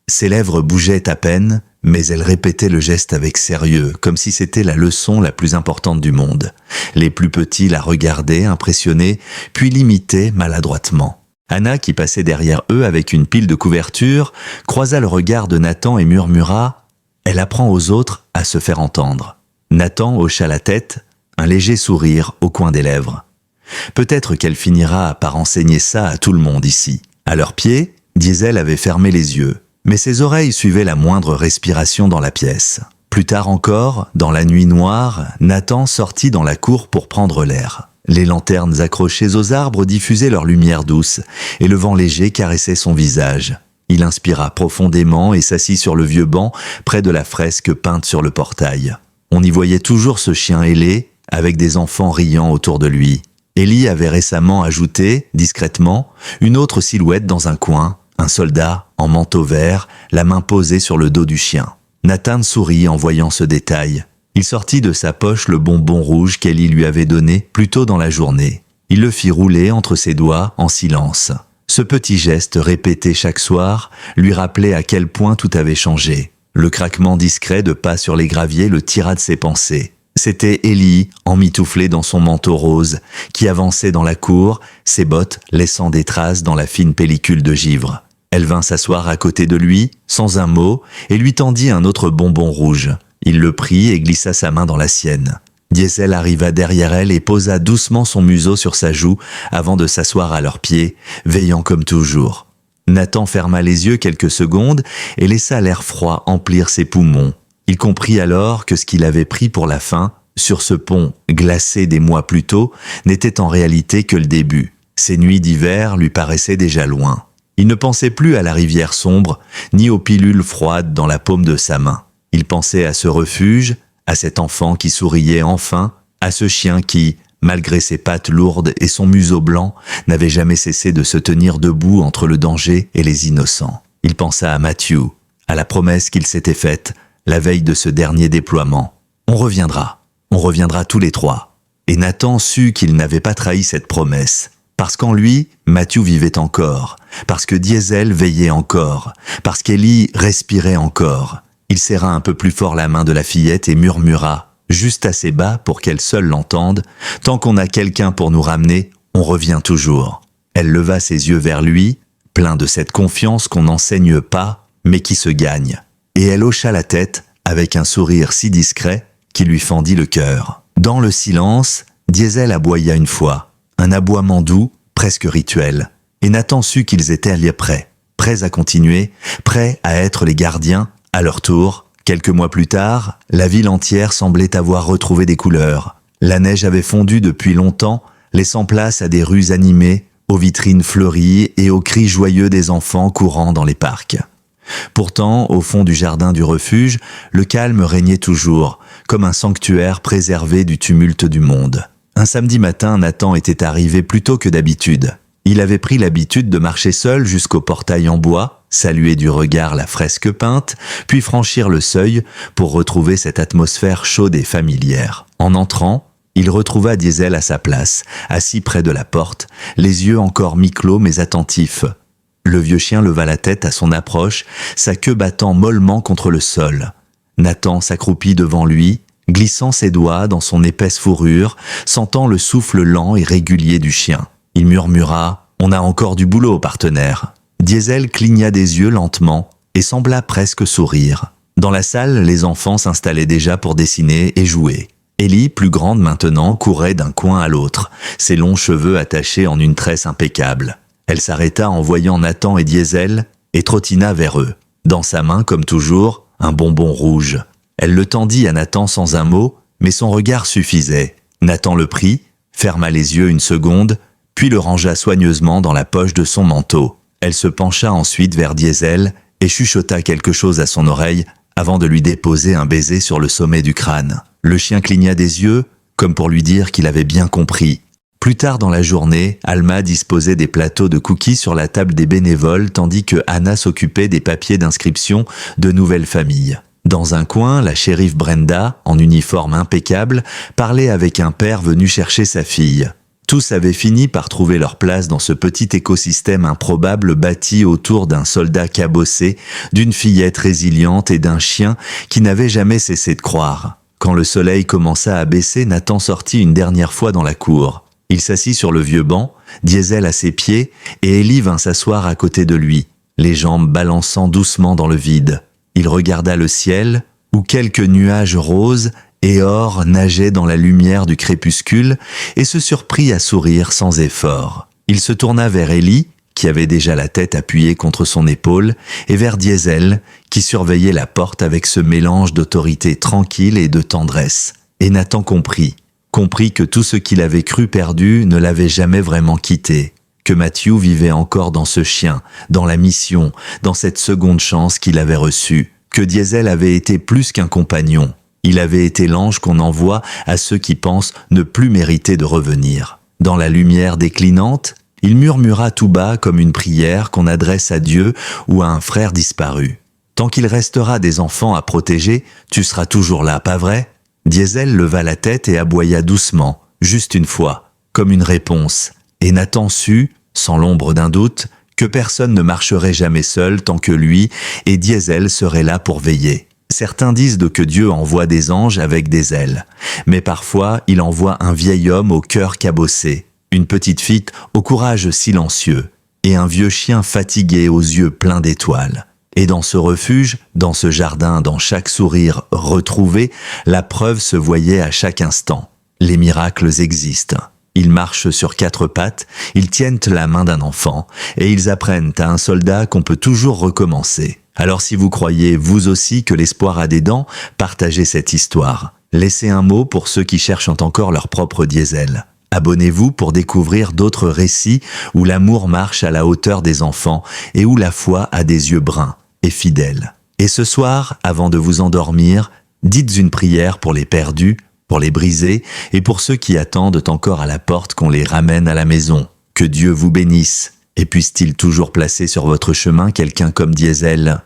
Speaker 1: Ses lèvres bougeaient à peine, mais elle répétait le geste avec sérieux, comme si c'était la leçon la plus importante du monde. Les plus petits la regardaient, impressionnés, puis l'imitaient maladroitement. Hannah, qui passait derrière eux avec une pile de couvertures, croisa le regard de Nathan et murmura « Elle apprend aux autres à se faire entendre ». Nathan hocha la tête, un léger sourire au coin des lèvres. Peut-être qu'elle finira par enseigner ça à tout le monde ici. À leurs pieds, Diesel avait fermé les yeux, mais ses oreilles suivaient la moindre respiration dans la pièce. Plus tard encore, dans la nuit noire, Nathan sortit dans la cour pour prendre l'air. Les lanternes accrochées aux arbres diffusaient leur lumière douce, et le vent léger caressait son visage. Il inspira profondément et s'assit sur le vieux banc, près de la fresque peinte sur le portail. On y voyait toujours ce chien ailé, avec des enfants riant autour de lui. Ellie avait récemment ajouté, discrètement, une autre silhouette dans un coin, un soldat en manteau vert, la main posée sur le dos du chien. Nathan sourit en voyant ce détail. Il sortit de sa poche le bonbon rouge qu'Ellie lui avait donné plus tôt dans la journée. Il le fit rouler entre ses doigts en silence. Ce petit geste répété chaque soir lui rappelait à quel point tout avait changé. Le craquement discret de pas sur les graviers le tira de ses pensées. C'était Ellie, emmitouflée dans son manteau rose, qui avançait dans la cour, ses bottes laissant des traces dans la fine pellicule de givre. Elle vint s'asseoir à côté de lui, sans un mot, et lui tendit un autre bonbon rouge. Il le prit et glissa sa main dans la sienne. Diesel arriva derrière elle et posa doucement son museau sur sa joue avant de s'asseoir à leurs pieds, veillant comme toujours. Nathan ferma les yeux quelques secondes et laissa l'air froid emplir ses poumons. Il comprit alors que ce qu'il avait pris pour la fin, sur ce pont glacé des mois plus tôt, n'était en réalité que le début. Ces nuits d'hiver lui paraissaient déjà loin. Il ne pensait plus à la rivière sombre, ni aux pilules froides dans la paume de sa main. Il pensait à ce refuge, à cet enfant qui souriait enfin, à ce chien qui, malgré ses pattes lourdes et son museau blanc, n'avait jamais cessé de se tenir debout entre le danger et les innocents. Il pensa à Matthew, à la promesse qu'il s'était faite, la veille de ce dernier déploiement. On reviendra tous les trois. Et Nathan sut qu'il n'avait pas trahi cette promesse. Parce qu'en lui, Matthew vivait encore, parce que Diesel veillait encore, parce qu'Ellie respirait encore. Il serra un peu plus fort la main de la fillette et murmura, juste assez bas pour qu'elle seule l'entende, « Tant qu'on a quelqu'un pour nous ramener, on revient toujours. » Elle leva ses yeux vers lui, plein de cette confiance qu'on n'enseigne pas, mais qui se gagne. Et elle hocha la tête avec un sourire si discret qui lui fendit le cœur. Dans le silence, Diesel aboya une fois, un aboiement doux, presque rituel. Et Nathan sut qu'ils étaient prêts à continuer, prêts à être les gardiens. À leur tour, quelques mois plus tard, la ville entière semblait avoir retrouvé des couleurs. La neige avait fondu depuis longtemps, laissant place à des rues animées, aux vitrines fleuries et aux cris joyeux des enfants courant dans les parcs. Pourtant, au fond du jardin du refuge, le calme régnait toujours, comme un sanctuaire préservé du tumulte du monde. Un samedi matin, Nathan était arrivé plus tôt que d'habitude. Il avait pris l'habitude de marcher seul jusqu'au portail en bois, saluer du regard la fresque peinte, puis franchir le seuil pour retrouver cette atmosphère chaude et familière. En entrant, il retrouva Diesel à sa place, assis près de la porte, les yeux encore mi-clos mais attentifs. Le vieux chien leva la tête à son approche, sa queue battant mollement contre le sol. Nathan s'accroupit devant lui, glissant ses doigts dans son épaisse fourrure, sentant le souffle lent et régulier du chien. Il murmura « On a encore du boulot, partenaire ». Diesel cligna des yeux lentement et sembla presque sourire. Dans la salle, les enfants s'installaient déjà pour dessiner et jouer. Ellie, plus grande maintenant, courait d'un coin à l'autre, ses longs cheveux attachés en une tresse impeccable. Elle s'arrêta en voyant Nathan et Diesel et trottina vers eux. Dans sa main, comme toujours, un bonbon rouge. Elle le tendit à Nathan sans un mot, mais son regard suffisait. Nathan le prit, ferma les yeux une seconde, puis le rangea soigneusement dans la poche de son manteau. Elle se pencha ensuite vers Diesel et chuchota quelque chose à son oreille avant de lui déposer un baiser sur le sommet du crâne. Le chien cligna des yeux, comme pour lui dire qu'il avait bien compris. Plus tard dans la journée, Alma disposait des plateaux de cookies sur la table des bénévoles tandis que Anna s'occupait des papiers d'inscription de nouvelles familles. Dans un coin, la shérif Brenda, en uniforme impeccable, parlait avec un père venu chercher sa fille. Tous avaient fini par trouver leur place dans ce petit écosystème improbable bâti autour d'un soldat cabossé, d'une fillette résiliente et d'un chien qui n'avait jamais cessé de croire. Quand le soleil commença à baisser, Nathan sortit une dernière fois dans la cour. Il s'assit sur le vieux banc, Diesel à ses pieds, et Ellie vint s'asseoir à côté de lui, les jambes balançant doucement dans le vide. Il regarda le ciel, où quelques nuages roses et or nageaient dans la lumière du crépuscule, et se surprit à sourire sans effort. Il se tourna vers Ellie, qui avait déjà la tête appuyée contre son épaule, et vers Diesel, qui surveillait la porte avec ce mélange d'autorité tranquille et de tendresse. Et Nathan comprit que tout ce qu'il avait cru perdu ne l'avait jamais vraiment quitté, que Matthew vivait encore dans ce chien, dans la mission, dans cette seconde chance qu'il avait reçue, que Diesel avait été plus qu'un compagnon. Il avait été l'ange qu'on envoie à ceux qui pensent ne plus mériter de revenir. Dans la lumière déclinante, il murmura tout bas comme une prière qu'on adresse à Dieu ou à un frère disparu. « Tant qu'il restera des enfants à protéger, tu seras toujours là, pas vrai ?» Diesel leva la tête et aboya doucement, juste une fois, comme une réponse. Et Nathan sut, sans l'ombre d'un doute, que personne ne marcherait jamais seul tant que lui et Diesel serait là pour veiller. Certains disent que Dieu envoie des anges avec des ailes, mais parfois il envoie un vieil homme au cœur cabossé, une petite fille au courage silencieux, et un vieux chien fatigué aux yeux pleins d'étoiles. Et dans ce refuge, dans ce jardin, dans chaque sourire retrouvé, la preuve se voyait à chaque instant. Les miracles existent. Ils marchent sur 4 pattes, ils tiennent la main d'un enfant, et ils apprennent à un soldat qu'on peut toujours recommencer. Alors si vous croyez, vous aussi, que l'espoir a des dents, partagez cette histoire. Laissez un mot pour ceux qui cherchent encore leur propre Diesel. Abonnez-vous pour découvrir d'autres récits où l'amour marche à la hauteur des enfants et où la foi a des yeux bruns et fidèles. Et ce soir, avant de vous endormir, dites une prière pour les perdus, pour les brisés et pour ceux qui attendent encore à la porte qu'on les ramène à la maison. Que Dieu vous bénisse et puisse-t-il toujours placer sur votre chemin quelqu'un comme Diesel.